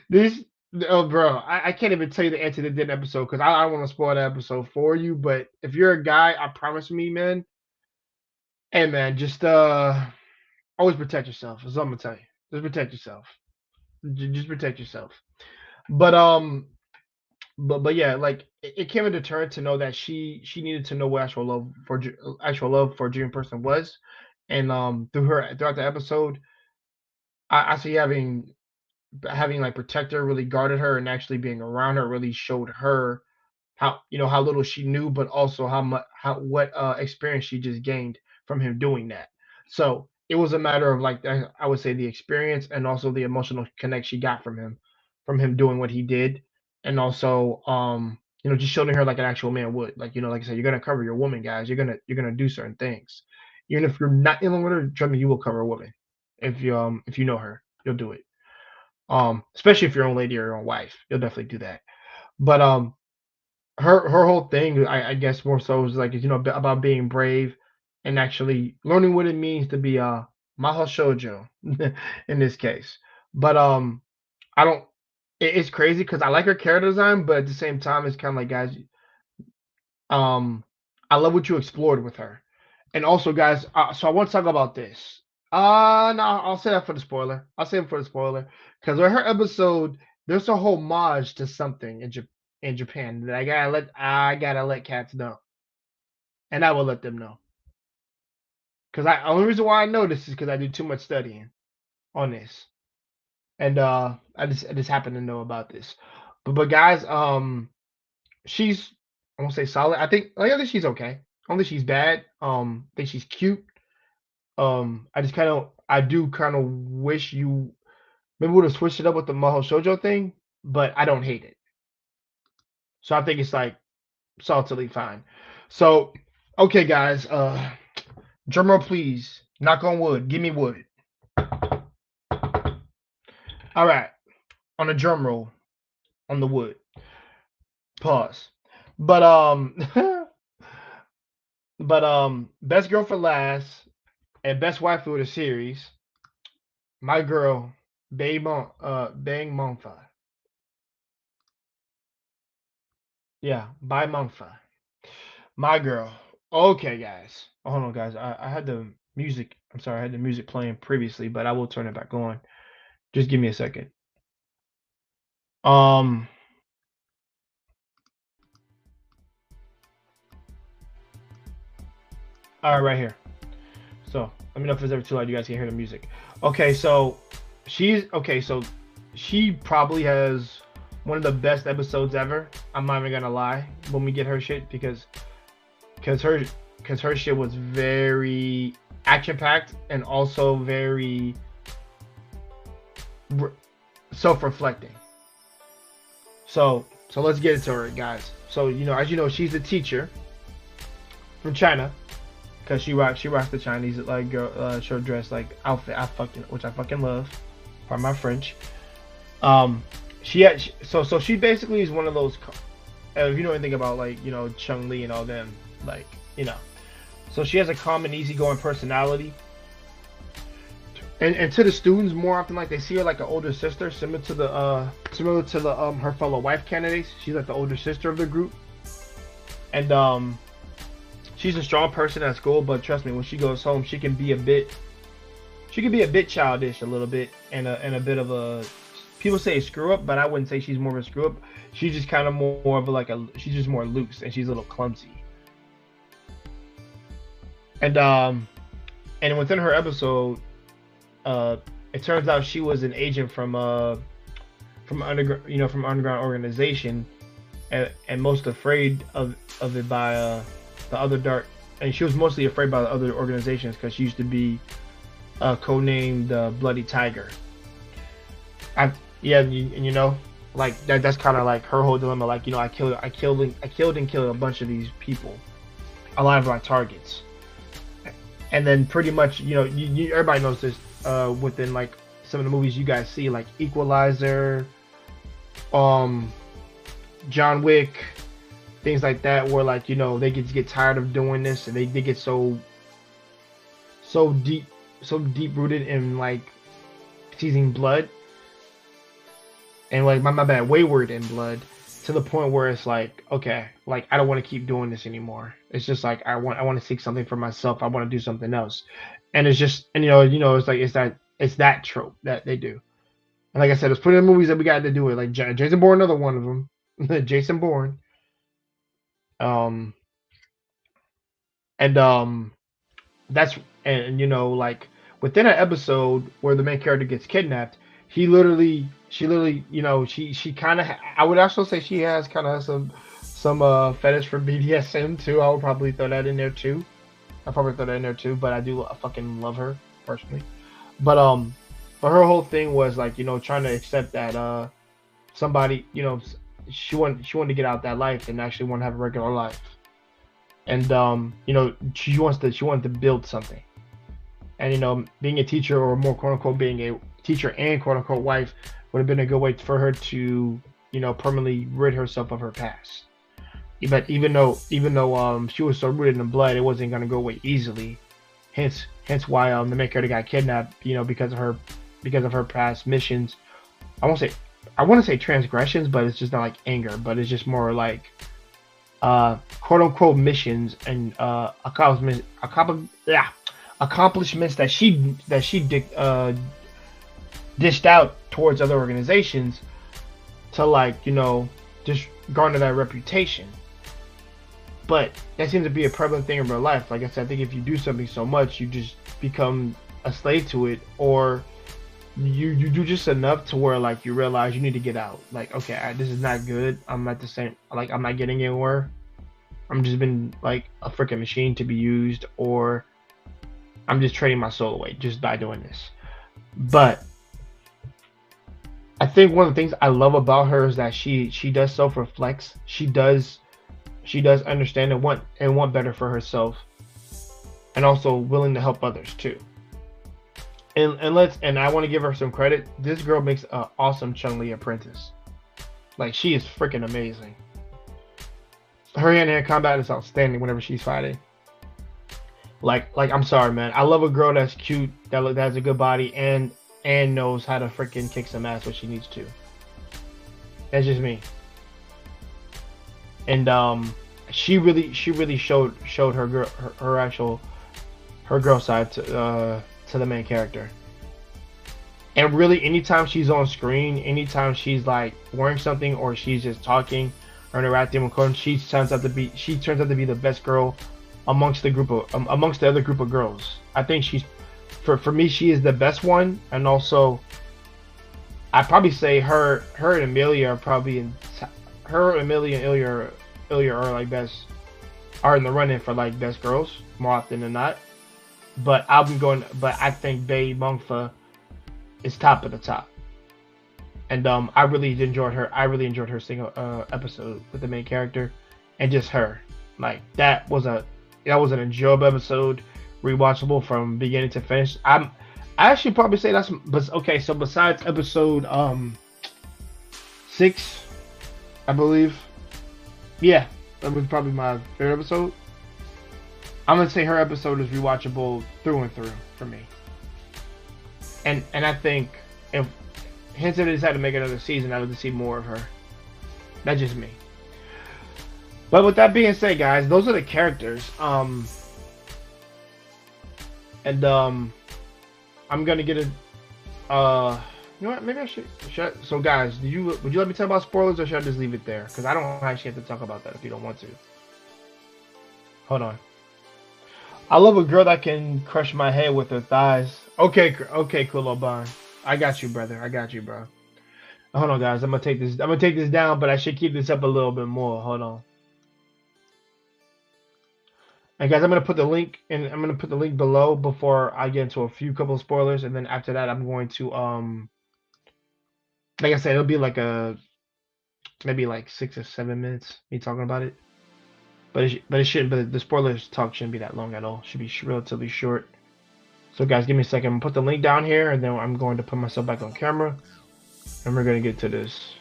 this oh bro, I can't even tell you the answer to the episode because I don't want to spoil the episode for you. But if you're a guy, I promise me, man, hey man, just always protect yourself. That's all I'm gonna tell you. Just protect yourself. Just protect yourself. But but yeah, like it came a deterrent to know that she needed to know what actual love for a dream person was, and throughout the episode, I see having like protector really guarded her and actually being around her really showed her how little she knew, but also how what experience she just gained from him doing that. So it was a matter of like I would say the experience and also the emotional connect she got from him doing what he did, and also just showing her like an actual man would. Like like I said, you're gonna cover your woman, guys. You're gonna do certain things, even if you're not in love with her. Trust me, you will cover a woman if you know her, you'll do it. Especially if you're your own lady or your own wife, you'll definitely do that. But her whole thing, I guess more so is like about being brave and actually learning what it means to be a maho shoujo in this case. But I don't. It's crazy because I like her character design, but at the same time, it's kind of like guys, um, I love what you explored with her, and also guys. So I want to talk about this. No, I'll say that for the spoiler. I'll save it for the spoiler because with her episode, there's a homage to something in Japan that I gotta let cats know, and I will let them know. Because I only reason why I know this is because I did too much studying on this, and I just happen to know about this. But guys, she's I won't say solid. I think she's okay. I don't think she's bad. I think she's cute. I do kind of wish you maybe would have switched it up with the Maho Shoujo thing, but I don't hate it. So I think it's like solidly fine. So okay, guys, drumroll please. Knock on wood. Give me wood. All right, on a drum roll on the wood. Pause. But best girl for last and best waifu of the series. My girl, Bang Monfa. Yeah, by Monfa. My girl. Okay, guys. Oh, hold on, guys. I had the music. I'm sorry, I had the music playing previously, but I will turn it back on. Just give me a second. Um. All right, right here. So let me know if it's ever too loud. You guys can hear the music. Okay, so she probably has one of the best episodes ever. I'm not even gonna lie when we get her shit because her shit was very action packed and also very self reflecting. So let's get into her, guys. So as you know, she's a teacher from China because she rocks the Chinese like girl short dress like outfit. Which I fucking love. Pardon my French. So she basically is one of those. If you know anything about like Chung Li and all them, like so she has a calm and easygoing personality. And to the students, more often like they see her like an older sister, similar to the her fellow wife candidates. She's like the older sister of the group, and she's a strong person at school. But trust me, when she goes home, she can be a bit childish, a little bit, and a bit of a people say a screw up, but I wouldn't say she's more of a screw up. She's just kind of more of she's just more loose and she's a little clumsy. And within her episode, it turns out she was an agent from underground, from underground organization, and most afraid of it by the other dark, and she was mostly afraid by the other organizations because she used to be codenamed Bloody Tiger. I yeah, like that's kind of like her whole dilemma. Like I killed and killed a bunch of these people, a lot of my targets, and then pretty much everybody knows this within like some of the movies you guys see, like Equalizer, um, John Wick, things like that, where like they get tired of doing this and they get so deep rooted in like teasing blood and like my bad wayward in blood to the point where it's like, okay, like I don't want to keep doing this anymore. It's just like I want to seek something for myself. I want to do something else, and it's just and it's like it's that trope that they do. And like I said, there's plenty of movies that we got to do it. Like Jason Bourne, another one of them. Jason Bourne. Um and that's and like within an episode where the main character gets kidnapped, she literally she kind of I would also say she has kind of some fetish for BDSM too. I would probably throw that in there too. I probably throw that in there too, but I fucking love her personally. But her whole thing was like trying to accept that somebody she wanted to get out that life and actually want to have a regular life. And she wanted to build something. And being a teacher, or more quote unquote being a teacher and quote unquote wife, would have been a good way for her to permanently rid herself of her past. But even though she was so rooted in blood, it wasn't going to go away easily. Hence why the main character got kidnapped, because of her past missions. I want to say transgressions, but it's just not like anger, but it's just more like quote unquote missions and accomplishments that she dished out towards other organizations to like just garner that reputation. But that seems to be a prevalent thing in real life. Like I said, I think if you do something so much, you just become a slave to it, or you do just enough to where like you realize you need to get out. Like, okay, this is not good. I'm not the same. Like, I'm not getting anywhere. I'm just been like a freaking machine to be used, or I'm just trading my soul away just by doing this. But I think one of the things I love about her is that she does self-reflects. She does understand and want better for herself, and also willing to help others too. And I want to give her some credit. This girl makes an awesome Chun-Li apprentice. Like, she is freaking amazing. Her hand-to-hand combat is outstanding whenever she's fighting. Like I'm sorry, man. I love a girl that's cute, that has a good body, and knows how to freaking kick some ass when she needs to. That's just me. And she really showed her girl side to the main character. And really, anytime she's on screen, anytime she's like wearing something, or she's just talking or interacting with Conan, she turns out to be the best girl amongst the other group of girls. I think she's for me, she is the best one. And also, I'd probably say her and Amelia are probably Amelia and Ilya are in the running for like best girls more often than not. But I think Bae Mongfa is top of the top. And I really enjoyed her single episode with the main character, and just her. Like, that was an enjoyable episode, rewatchable from beginning to finish. I actually probably say that's, but okay. So besides episode 6, I believe, yeah, that was probably my favorite episode. I'm gonna say her episode is rewatchable through and through for me. And I think if they decided to make another season, I would see more of her. That's just me. But with that being said, guys, those are the characters. I'm gonna get a. You know what? Maybe I should. So, guys, would you let me talk about spoilers, or should I just leave it there? Because I don't actually have to talk about that if you don't want to. Hold on. I love a girl that can crush my head with her thighs. Okay, cool, Obon. I got you, brother. I got you, bro. Hold on, guys. I'm gonna take this. I'm gonna take this down, but I should keep this up a little bit more. Hold on. And guys, I'm gonna put the link in. I'm gonna put the link below before I get into a couple of spoilers, and then after that, I'm going to like I said, it'll be like maybe like 6 or 7 minutes me talking about it. But it shouldn't. But the spoilers talk shouldn't be that long at all. It should be relatively short. So guys, give me a second. I'm gonna put the link down here, and then I'm going to put myself back on camera, and we're gonna get to this.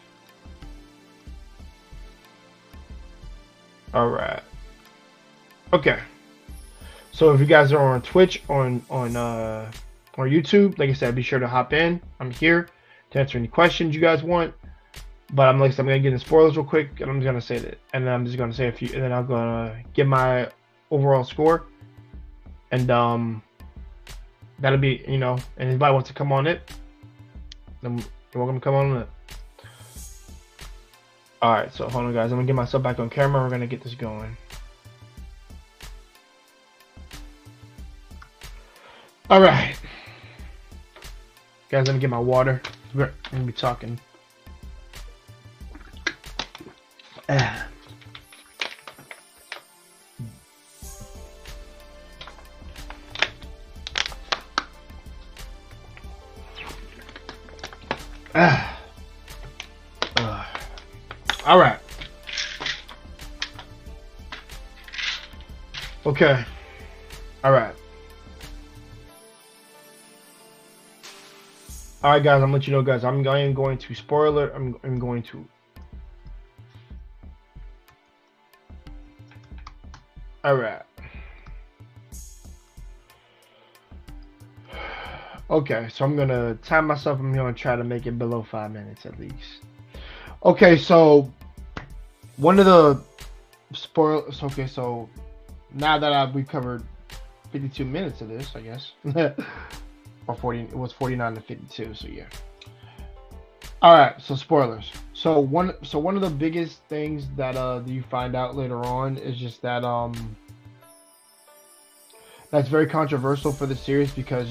All right. Okay. So if you guys are on Twitch, on YouTube, like I said, be sure to hop in. I'm here to answer any questions you guys want. But I'm gonna get into spoilers real quick, and I'm just gonna say that, and then I'm just gonna say a few, and then I'm gonna give my overall score, and that'll be, and anybody wants to come on it, then you're welcome to come on it. All right, so hold on, guys. I'm gonna get myself back on camera. We're gonna get this going. All right, guys. Let me get my water. We're gonna be talking. All right. Okay. All right. All right, guys. I'm gonna let you know, guys. I am going to spoiler. I'm going to. All right. Okay, so I'm gonna time myself. I'm gonna try to make it below 5 minutes at least. Okay, so one of the spoilers. Okay, so now that we've covered 52 minutes of this, I guess, or 40. It was 49 to 52. So yeah. All right, so spoilers. So one of the biggest things that you find out later on is just that that's very controversial for the series because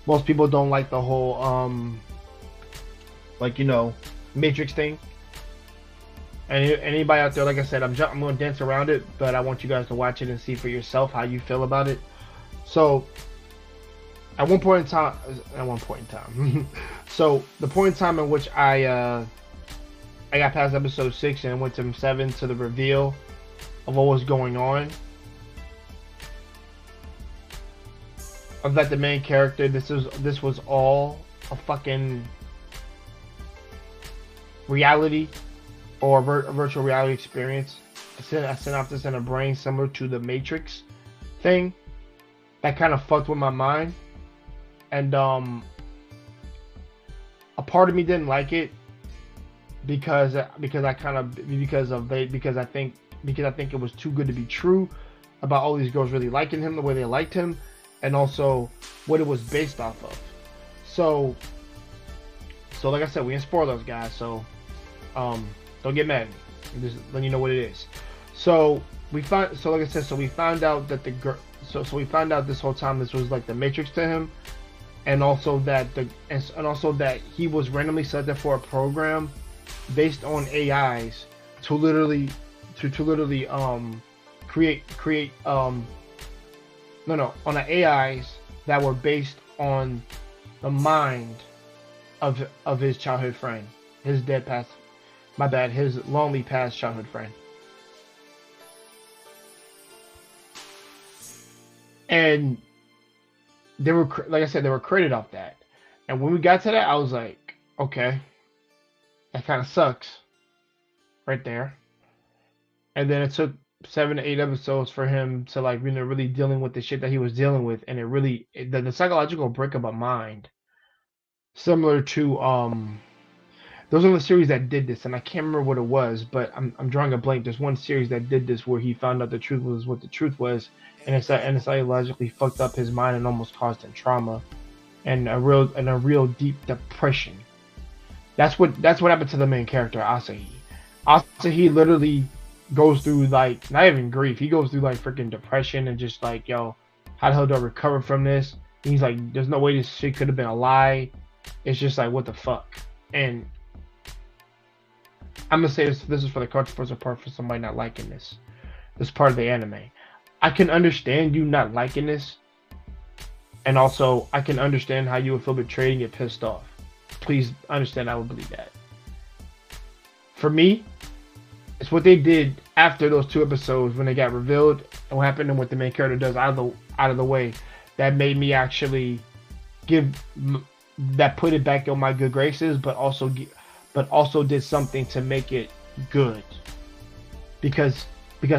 most people don't like the whole Matrix thing. And anybody out there, like I said, I'm going to dance around it, but I want you guys to watch it and see for yourself how you feel about it. So at one point in time, so the point in time in which I got past episode 6 and went to 7 to the reveal of what was going on, of that the main character, this was all a fucking reality or a virtual reality experience, a synopsis in a brain similar to the Matrix thing. That kind of fucked with my mind. And a part of me didn't like it because I think it was too good to be true about all these girls really liking him the way they liked him, and also what it was based off of. So like I said, we didn't spoil those guys, so don't get mad at me. I'm just letting you know what it is. So we found out that the girl. So we found out this whole time this was like the Matrix to him. And also that he was randomly selected for a program based on AIs to literally create on the AIs that were based on the mind of his childhood friend, his lonely past childhood friend. And they were, like I said, they were created off that. And when we got to that, I was like, okay, that kind of sucks right there. And then it took 7 to 8 episodes for him to really dealing with the shit that he was dealing with, and the psychological breakup of mind, similar to those are the series that did this, and I can't remember what it was, but I'm drawing a blank. There's one series that did this where he found out the truth was what the truth was, and it psychologically fucked up his mind and almost caused him trauma and a real deep depression. That's what happened to the main character, Asahi. Asahi literally goes through not even grief. He goes through freaking depression and just How the hell do I recover from this? And he's like, there's no way this shit could have been a lie. It's just like, what the fuck? And I'm gonna say this is for the controversial part for somebody not liking this. This part of the anime. I can understand you not liking this, and also I can understand how you would feel betrayed and get pissed off. Please understand, I would believe that. For me, it's what they did after those 2 episodes when they got revealed and what happened and what the main character does out of the way that made me actually put it back on my good graces, but also did something to make it good. Because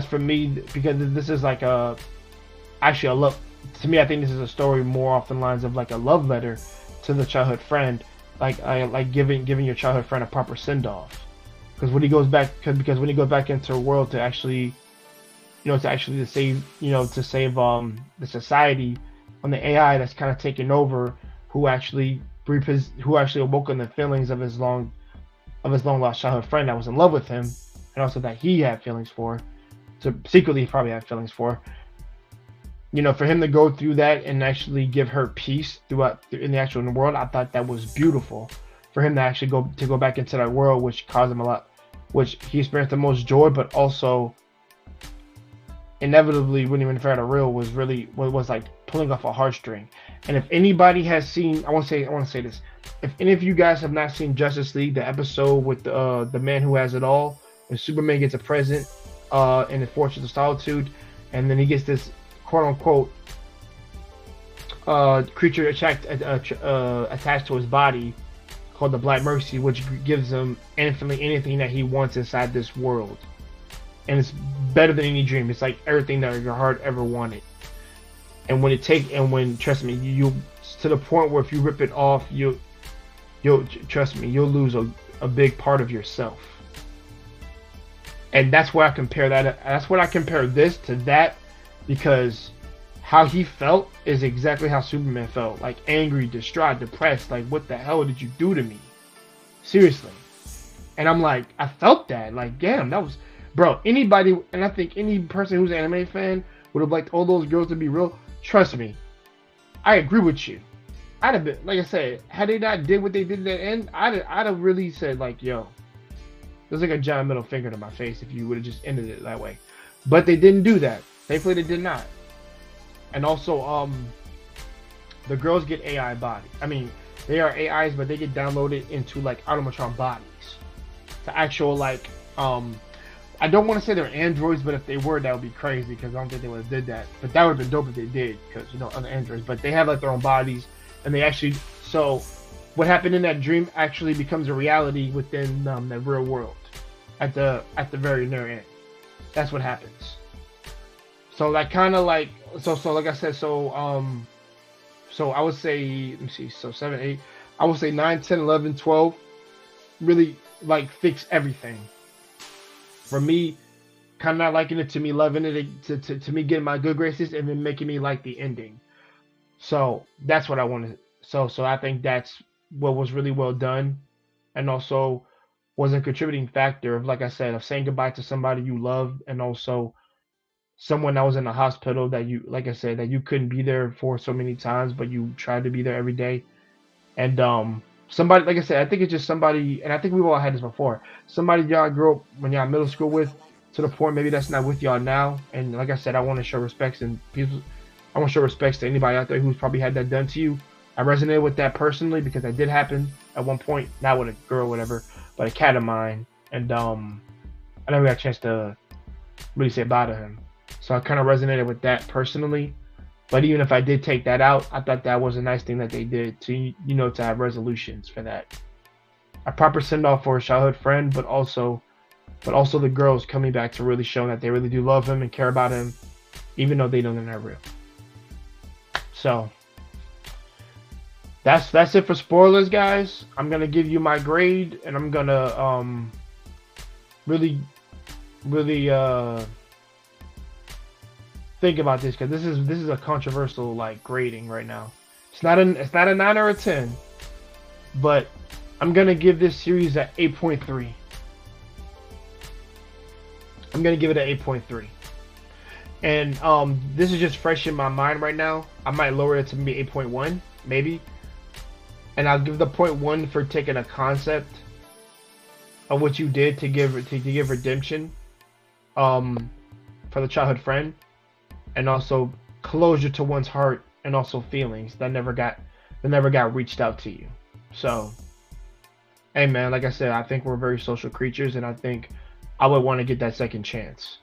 for me, because this is like a love. To me, I think this is a story more off the lines of like a love letter to the childhood friend, like giving your childhood friend a proper send off. Because when he goes back, when he goes back into the world to actually, to save the society on the AI that's kind of taken over, who actually awoken the feelings of his long lost childhood friend that was in love with him, and also that he had feelings for, so secretly he probably had feelings for. For him to go through that and actually give her peace in the actual world, I thought that was beautiful. For him to actually go back into that world, which caused him a lot, which he experienced the most joy, but also inevitably, when he went for the real, was like pulling off a heartstring. And if anybody has seen, I want to say this: if any of you guys have not seen Justice League, the episode with the man who has it all, when Superman gets a present in the Fortress of Solitude, and then he gets this quote unquote creature attached to his body called the Black Mercy, which gives him infinitely anything that he wants inside this world, and it's better than any dream. It's like everything that your heart ever wanted. And when trust me, you to the point where if you rip it off, you'll trust me, you'll lose a big part of yourself. And that's where I compare that. That's what I compare this to that, because how he felt is exactly how Superman felt. Like angry, distraught, depressed. Like, what the hell did you do to me? Seriously. And I'm like, I felt that. Like, damn, that was, bro. Anybody, and I think any person who's an anime fan would have liked all those girls to be real. Trust me, I agree with you. I'd have been, like I said, had they not did what they did at the end, I'd have really said like, yo, there's like a giant middle finger to my face if you would have just ended it that way. But they didn't do that. Thankfully, they did not. And also, the girls get AI body. I mean, they are AIs, but they get downloaded into like automatron bodies. The actual like, I don't want to say they're androids, but if they were, that would be crazy because I don't think they would have did that. But that would have been dope if they did, because other androids. But they have like their own bodies, and they actually. So, what happened in that dream actually becomes a reality within the real world, at the very near end. That's what happens. So like kind of like so like I said, so I would say, let me see, so 7, 8, I would say 9, 10, 11, 12 really like fix everything. For me, kind of not liking it, to me loving it, to me getting my good graces, and then making me like the ending. So that's what I wanted. So I think that's what was really well done, and also was a contributing factor of, like I said, of saying goodbye to somebody you loved, and also someone that was in the hospital that you, like I said, that you couldn't be there for so many times, but you tried to be there every day. And somebody, like I said, I think it's just somebody, and I think we've all had this before, somebody y'all grew up when y'all in middle school with, to the point maybe that's not with y'all now. And like I said, I want to show respects, and people, I want to show respects to anybody out there who's probably had that done to you. I resonated with that personally because that did happen at one point, not with a girl or whatever, but a cat of mine. And I never got a chance to really say bye to him. So I kind of resonated with that personally. But even if I did take that out, I thought that was a nice thing that they did to, to have resolutions for that. A proper send-off for a childhood friend, but also the girls coming back to really show that they really do love him and care about him, even though they know they're not real. So that's it for spoilers, guys. I'm gonna give you my grade, and I'm gonna really think about this, because this is a controversial like grading right now. It's not a 9 or a 10, but I'm gonna give this series an 8.3. I'm gonna give it an 8.3. And this is just fresh in my mind right now. I might lower it to maybe 8.1, maybe. And I'll give the 0.1 for taking a concept of what you did to give redemption, for the childhood friend, and also closure to one's heart, and also feelings that never got reached out to you. So, hey man, like I said, I think we're very social creatures, and I think I would want to get that second chance.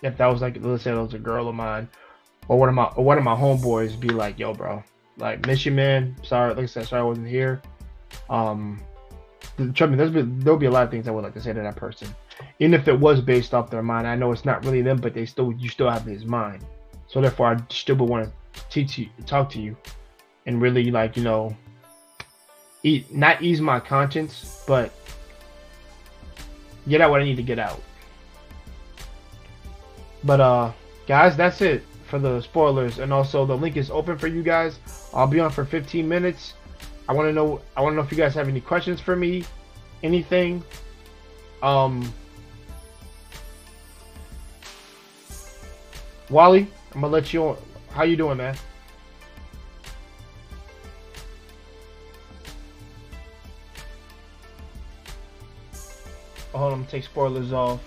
If that was like, let's say it was a girl of mine, or one of my homeboys, be like, yo, bro, like, miss you, man. Sorry, like I said, sorry I wasn't here. Trust me, there'll be a lot of things I would like to say to that person, even if it was based off their mind. I know it's not really them, but you still have his mind. So therefore, I still would want to talk to you, and really, like, not ease my conscience, but get out what I need to get out. But guys, that's it for the spoilers, and also the link is open for you guys. I'll be on for 15 minutes. I want to know if you guys have any questions for me, anything. Wally, I'm gonna let you on. How you doing, man? Oh, hold on, I'm gonna take spoilers off.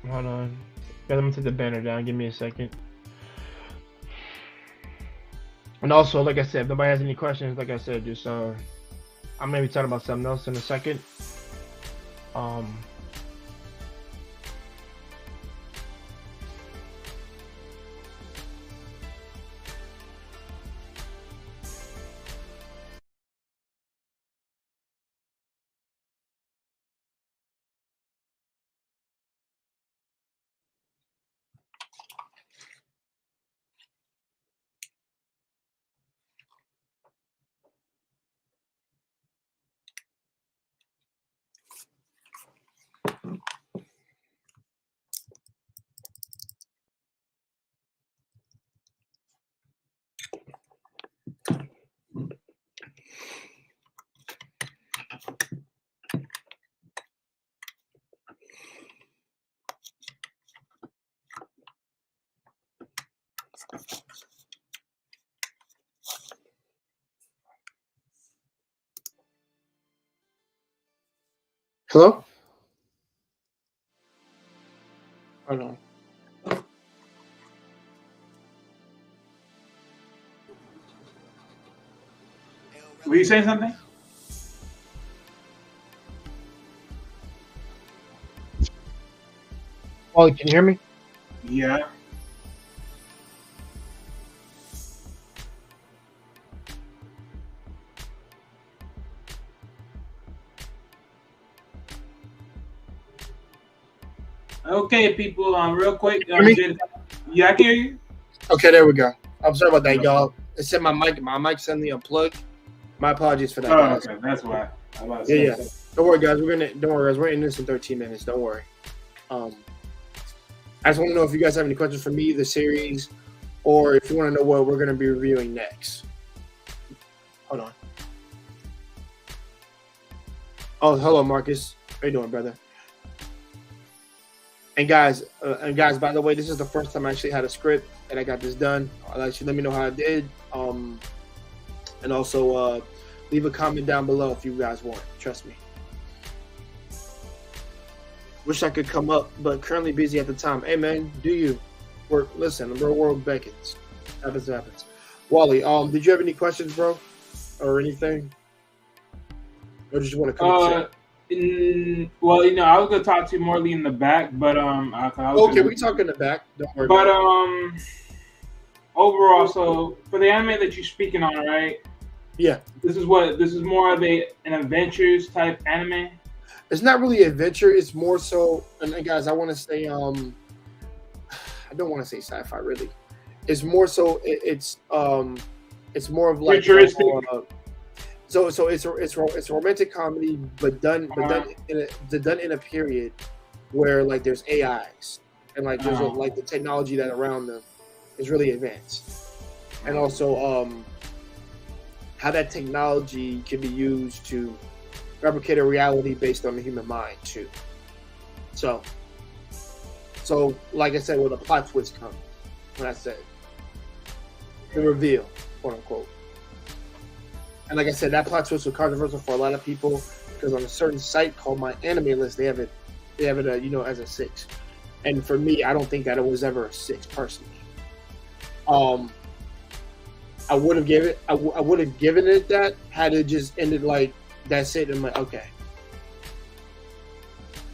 Hold on. Yeah, let me take the banner down. Give me a second. And also, like I said, if nobody has any questions, like I said, just I'm gonna be talking about something else in a second. Hello? Hold on. Were you saying something? Wally, can you hear me? Yeah. Okay, people. Real quick. Hear me? Yeah, I can hear you. Okay, there we go. I'm sorry about that, y'all. It said my mic suddenly unplugged. My apologies for that, Oh, guys. okay. That's why. Yeah. Don't worry, guys. We're in this in 13 minutes. Don't worry. I just want to know if you guys have any questions for me, the series, or if you want to know what we're going to be reviewing next. Hold on. Oh, hello, Marcus. How you doing, brother? And guys, by the way, this is the first time I actually had a script and I got this done. I'll let me know how I did. And also leave a comment down below if you guys want. Trust me. Wish I could come up, but currently busy at the time. Hey man, do you work? Listen, the real world beckons. Happens. Wally, did you have any questions, bro, or anything, or did you want to come? Well, I was gonna talk to you more in the back, but okay, we can talk in the back. Don't worry. But overall, so for the anime that you're speaking on, right? Yeah. This is more of an adventures type anime. It's not really adventure. It's more so, and guys, I want to say, I don't want to say sci-fi really. It's more so, it's more of like futuristic. So it's a romantic comedy, but done in a period where like there's AIs. and like there's like the technology that around them is really advanced, and also how that technology can be used to replicate a reality based on the human mind too. So like I said, where the plot twist comes, when I said the reveal, quote unquote. And like I said, that plot twist was controversial for a lot of people because on a certain site called My Anime List, they have it, as a 6. And for me, I don't think that it was ever a 6 personally. I would have given it that had it just ended like that's it. And I'm like, okay.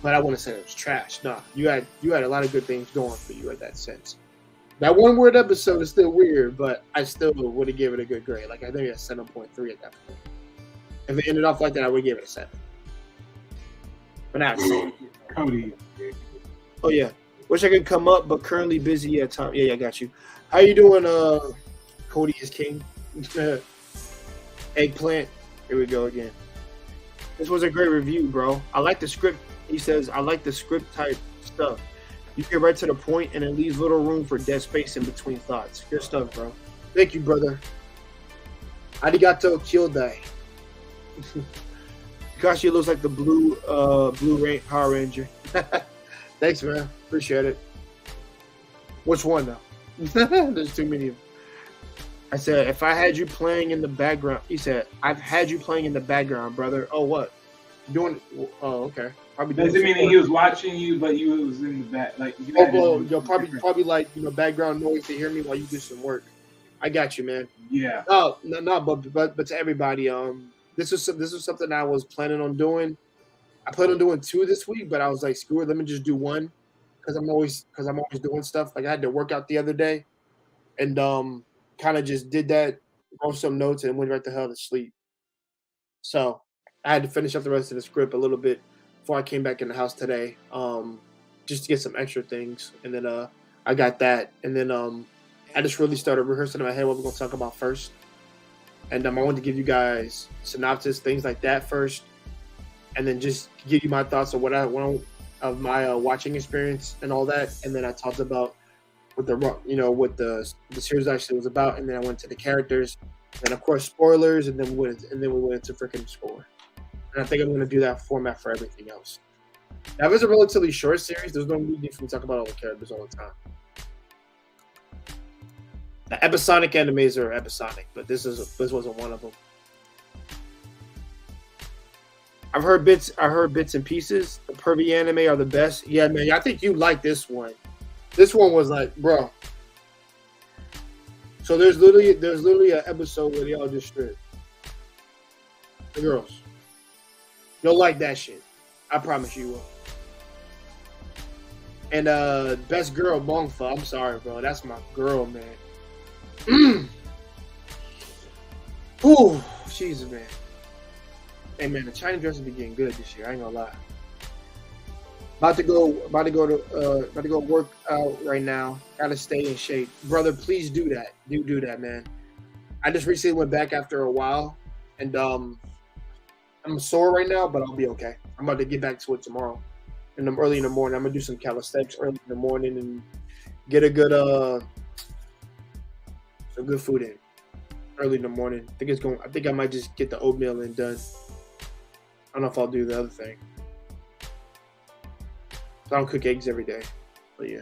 But I wouldn't say it was trash. No, you had a lot of good things going for you in that sense. That one word episode is still weird, but I still would have given it a good grade. Like I think it's 7.3 at that point. If it ended off like that, I would give it a 7. But not Cody. Oh yeah. Wish I could come up, but currently busy at time. Yeah, I got you. How you doing, Cody is king? Eggplant. Here we go again. This was a great review, bro. I like the script. He says, I like the script type stuff. You get right to the point, and it leaves little room for dead space in between thoughts. Good stuff, bro. Thank you, brother. Arigato kyodai. Kashi looks like the blue Power Ranger. Thanks, man. Appreciate it. Which one, though? There's too many of them. I said, if I had you playing in the background, he said, I've had you playing in the background, brother. Oh, what? Doing? Oh, okay. Probably doesn't mean that he was watching you, but you was in the back. Like, probably like background noise to hear me while you do some work. I got you, man. Yeah. Oh, no, but to everybody, this was something I was planning on doing. I planned on doing 2 this week, but I was like, screw it, let me just do 1, because I'm always doing stuff. Like I had to work out the other day, and kind of just did that, wrote some notes, and went right the hell to sleep. So I had to finish up the rest of the script a little bit before I came back in the house today, just to get some extra things. And then I got that, and then I just really started rehearsing in my head what we're going to talk about first. And I wanted to give you guys synopsis, things like that first, and then just give you my thoughts on of my watching experience and all that. And then I talked about what the series actually was about, and then I went to the characters, and of course spoilers, and then we went into freaking score. And I think I'm going to do that format for everything else. Now, if it's a relatively short series, there's no need for me to talk about all the characters all the time. The episodic animes are episodic, but this wasn't one of them. I heard bits and pieces. The pervy anime are the best. Yeah, man, I think you like this one. This one was like, bro. So there's literally an episode where they all just strip. The girls. You'll like that shit. I promise you will. And best girl, Mongfa. I'm sorry, bro. That's my girl, man. Ooh, Jesus, man. Hey, man, the Chinese dresses be getting good this year. I ain't gonna lie. About to go work out right now. Gotta stay in shape, brother. Please do that. Do that, man. I just recently went back after a while, and I'm sore right now, but I'll be okay. I'm about to get back to it tomorrow, early in the morning. I'm gonna do some calisthenics early in the morning and get a good some good food in early in the morning. I think I might just get the oatmeal in done. I don't know if I'll do the other thing. So I don't cook eggs every day, but yeah.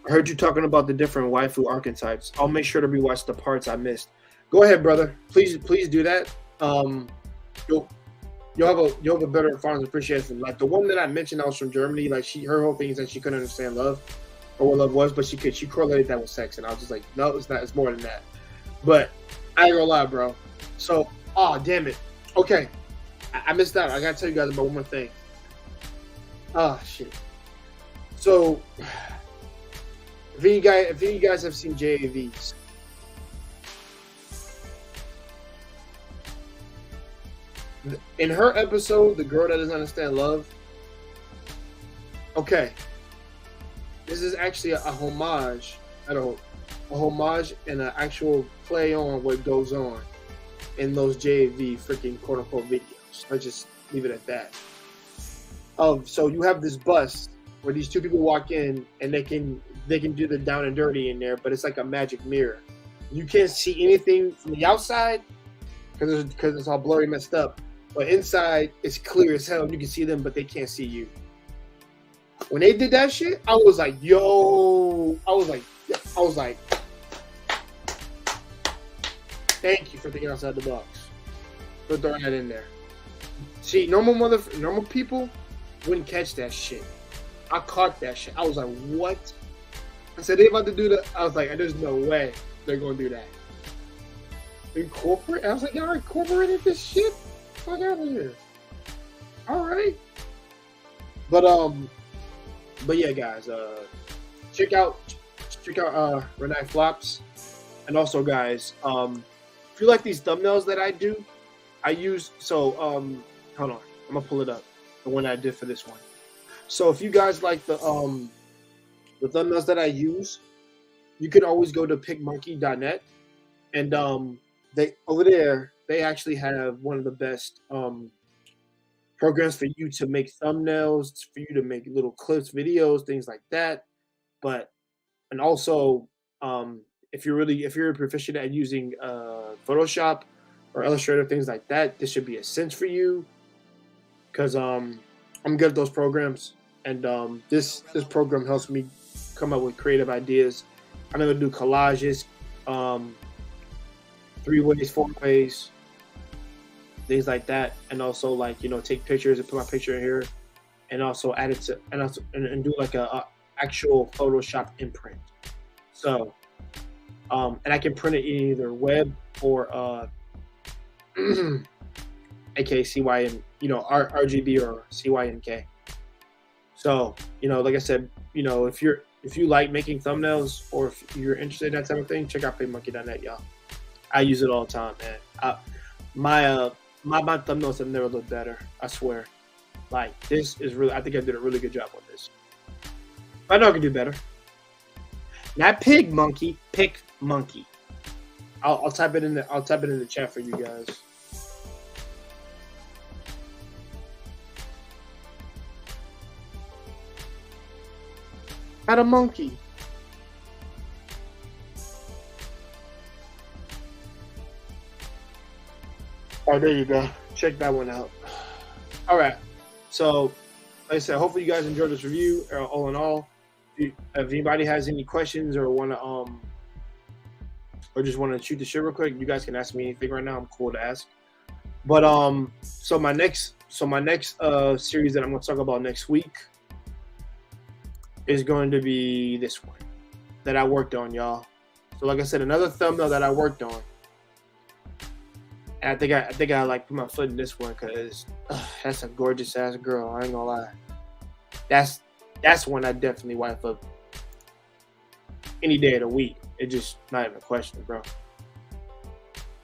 I heard you talking about the different waifu archetypes. I'll make sure to rewatch the parts I missed. Go ahead, brother. Please do that. You'll have a better father's appreciation. Like the one that I mentioned, that was from Germany. Like her whole thing is that she couldn't understand love or what love was, but she correlated that with sex, and I was just like, no, it's not. It's more than that. But I ain't gonna lie, bro. So, damn it. Okay, I missed out. I gotta tell you guys about one more thing. Shit. So, if you guys have seen JAVs, in her episode, the girl that doesn't understand love. Okay, this is actually a homage, a homage and an actual play on what goes on in those JAV freaking quote unquote videos. Let's just leave it at that. So you have this bus where these two people walk in and they can do the down and dirty in there, but it's like a magic mirror. You can't see anything from the outside because it's all blurry, messed up. But inside, it's clear as hell. You can see them, but they can't see you. When they did that shit, I was like, yo. I was like, thank you for thinking outside the box. For throwing that in there. See, normal people wouldn't catch that shit. I caught that shit. I was like, what? I said, they about to do that. I was like, there's no way they're going to do that. Incorporate? I was like, y'all incorporated this shit? Fuck out of here. All right. But yeah, guys, check out Renai Flops. And also, guys, if you like these thumbnails that I do, I use, hold on, I'm gonna pull it up, the one I did for this one. So if you guys like the thumbnails that I use, you can always go to picmonkey.net, and they over there they actually have one of the best programs for you to make thumbnails, for you to make little clips, videos, things like that. And also if you're proficient at using Photoshop or Illustrator, things like that, this should be a cinch for you, because I'm good at those programs, and this program helps me come up with creative ideas. I'm able to do collages, 3 ways, 4 ways, things like that, and also like take pictures and put my picture in here, and also add it to and do like a actual Photoshop imprint. So and I can print it in either web or aka CYN, RGB or CYNK. So like I said, if you like making thumbnails, or if you're interested in that type of thing, check out paymonkey.net, y'all. I use it all the time, man. My thumbnails have never looked better, I swear. Like, this is really, I think I did a really good job on this. I know I can do better. Not pig monkey, pick monkey. I'll type it in the chat for you guys. Not a monkey. Oh, there you go. Check that one out. All right. So, like I said, hopefully you guys enjoyed this review. All in all, if anybody has any questions or want to or just want to shoot the shit real quick, you guys can ask me anything right now. I'm cool to ask. But so my next series that I'm going to talk about next week is going to be this one that I worked on, y'all. So like I said, another thumbnail that I worked on. And I think I like put my foot in this one because that's a gorgeous ass girl. I ain't gonna lie. That's one I definitely wife up any day of the week. It's just not even a question, bro.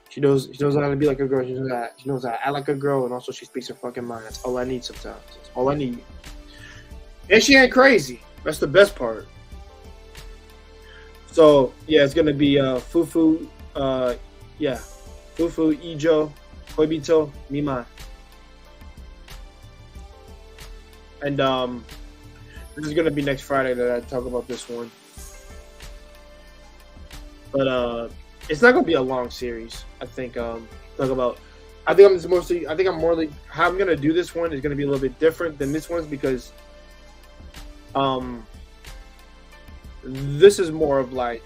She knows how to be like a girl. She knows how to act like a girl, and also she speaks her fucking mind. That's all I need sometimes. That's all I need. And she ain't crazy. That's the best part. So yeah, it's gonna be Fufu. Fufu Ijo Koibito Mima. And this is gonna be next Friday that I talk about this one. But it's not gonna be a long series. I think I'm more how I'm gonna do this one is gonna be a little bit different than this one's, because this is more of like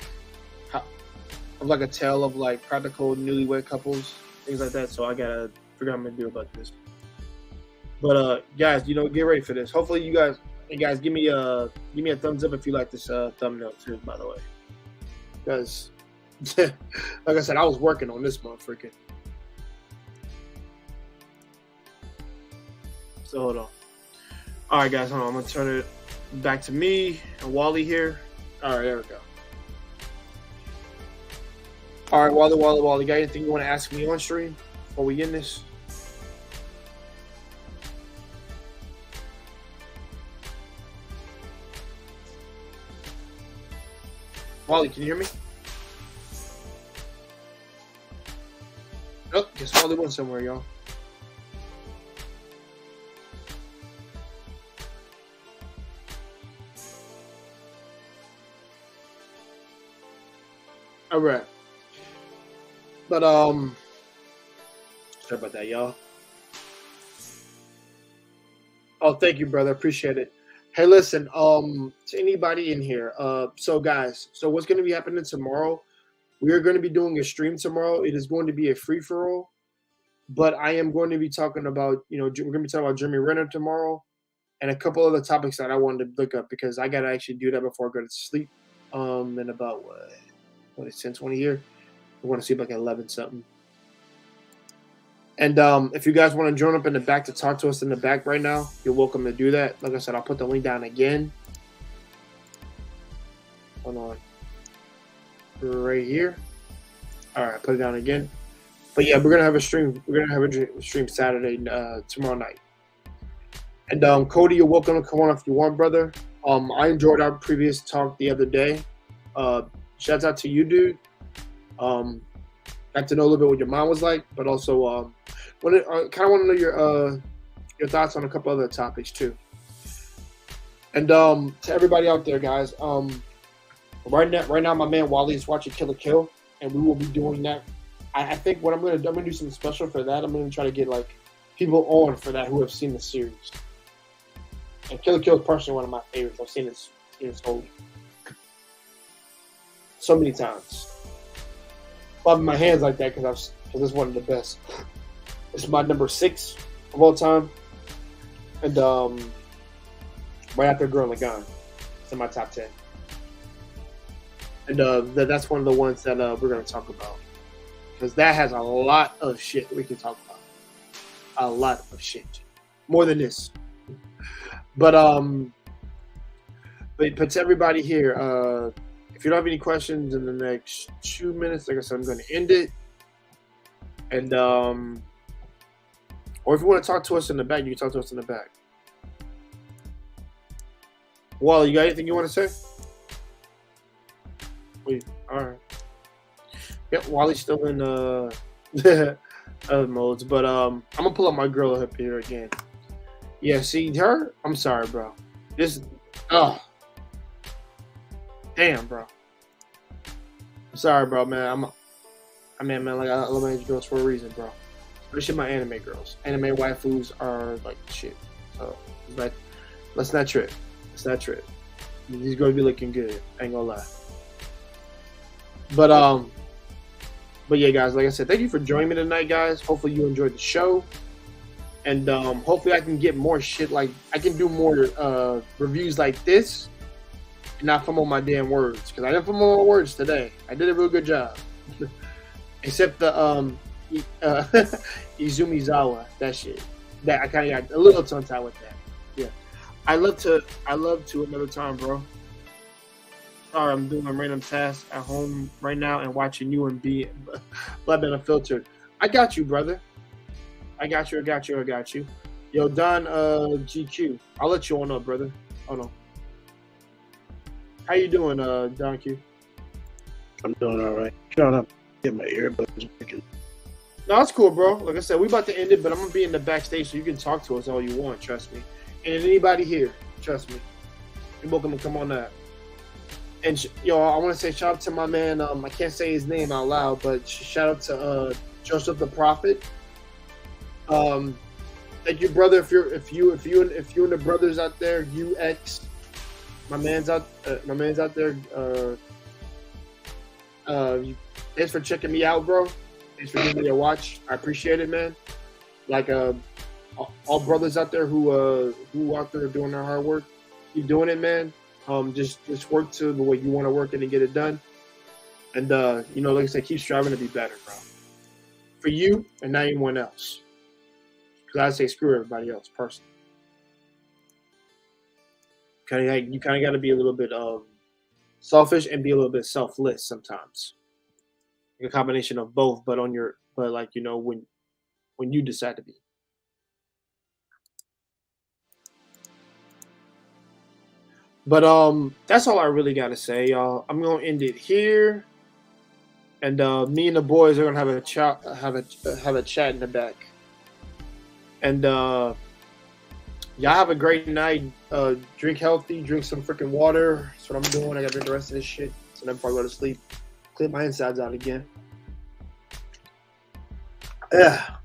a tale of like practical newlywed couples, things like that. So I gotta figure out what I'm gonna do about this. But guys, get ready for this. Hopefully you guys give me a thumbs up if you like this thumbnail too, by the way. Because like I said, I was working on this motherfucker. So hold on. Alright guys, hold on. I'm gonna turn it back to me and Wally here. Alright, there we go. Alright, Wally, got anything you want to ask me on stream before we end this? Wally, can you hear me? Oh, guess Wally went somewhere, y'all. All right. But sorry about that, y'all. Oh, thank you, brother. Appreciate it. Hey, listen, to anybody in here, so guys, so what's going to be happening tomorrow? We are going to be doing a stream tomorrow. It is going to be a free for all, but I am going to be talking about, we're going to be talking about Jeremy Renner tomorrow, and a couple other topics that I wanted to look up because I got to actually do that before I go to sleep. In about what is 10, 20 years. I want to see if I can 11 something. And if you guys want to join up in the back to talk to us in the back right now, you're welcome to do that. Like I said, I'll put the link down again. Hold on. Right here. All right, put it down again. But yeah, we're gonna have a stream. We're gonna have a stream Saturday, tomorrow night. And Cody, you're welcome to come on if you want, brother. I enjoyed our previous talk the other day. Shouts out to you, dude. Got to know a little bit what your mom was like, but also kind of want to know your thoughts on a couple other topics too. And to everybody out there, guys, right now, my man Wally is watching Kill la Kill, and we will be doing that. I think what I'm gonna do something special for that. I'm gonna try to get like people on for that who have seen the series. And Kill la Kill is personally one of my favorites. I've seen it so many times. Clapping my hands like that because it's one of the best. It's my number 6 of all time, and right after Girl Lagan, it's in my top 10. And that's one of the ones that we're gonna talk about because that has a lot of shit we can talk about. A lot of shit, more than this. But to everybody here, if you don't have any questions in the next 2 minutes, like I said, I'm going to end it. And or if you want to talk to us in the back, you can talk to us in the back. Wally, you got anything you want to say? Wait, all right. Yep, Wally's still in other modes, but I'm gonna pull up my girl up here again. Yeah, see her? I'm sorry, bro. Damn, bro. I'm sorry, bro, man. I love my girls for a reason, bro. Especially my anime girls. Anime waifus are like shit. So let's not trip. Let's not trip. These girls be looking good. I ain't gonna lie. But yeah, guys, like I said, thank you for joining me tonight, guys. Hopefully you enjoyed the show. And hopefully I can get more shit like I can do more reviews like this and not fumble my damn words. Because I didn't fumble my words today. I did a real good job. Except the Izumizawa, that shit. That I kinda got a little tongue tied with that. Yeah. I love to another time, bro. Sorry, I'm doing a random task at home right now and watching you and Blood Unfiltered. I got you, brother. I got you. Yo, Don GQ. I'll let you on up, brother. Oh no. How you doing, Don Q? I'm doing all right. Trying to get my earbuds working. No, that's cool, bro. Like I said, we about to end it, but I'm gonna be in the backstage so you can talk to us all you want, trust me. And anybody here, trust me. You're welcome to come on up. And I want to say shout out to my man. I can't say his name out loud, but shout out to Joseph the Prophet. Thank you, brother. If you and the brothers out there, UX, my man's out there. Thanks for checking me out, bro. Thanks for giving me a watch. I appreciate it, man. Like all brothers out there who out there doing their hard work, keep doing it, man. Just work to the way you want to work it and get it done. And like I said, keep striving to be better, bro. For you and not anyone else. Because I say screw everybody else, personally. You kind of got to be a little bit selfish and be a little bit selfless sometimes. Like a combination of both, but when you decide to be. But that's all I really got to say, y'all. I'm gonna end it here, and me and the boys are gonna have a chat in the back. And y'all have a great night. Drink healthy, drink some freaking water. That's what I'm doing. I gotta drink the rest of this shit, so then before I go to sleep. Clear my insides out again. Yeah.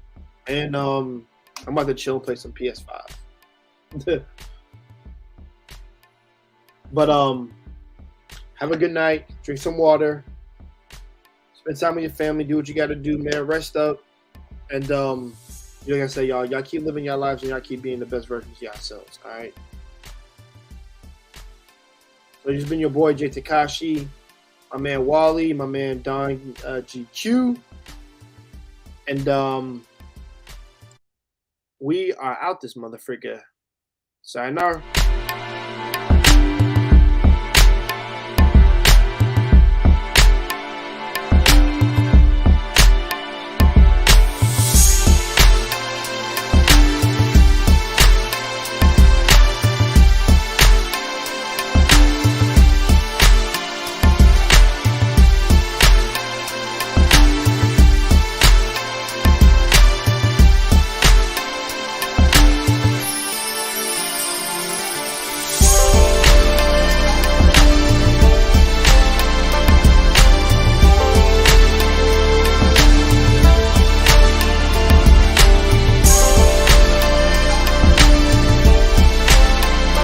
And I'm about to chill and play some PS5. But have a good night. Drink some water. Spend time with your family. Do what you got to do, man. Rest up. And like I say, y'all keep living your lives and y'all keep being the best versions of yourselves. All right. So it's been your boy Jay Takashi, my man Wally, my man Don GQ, and we are out this motherfucker. Sayonara.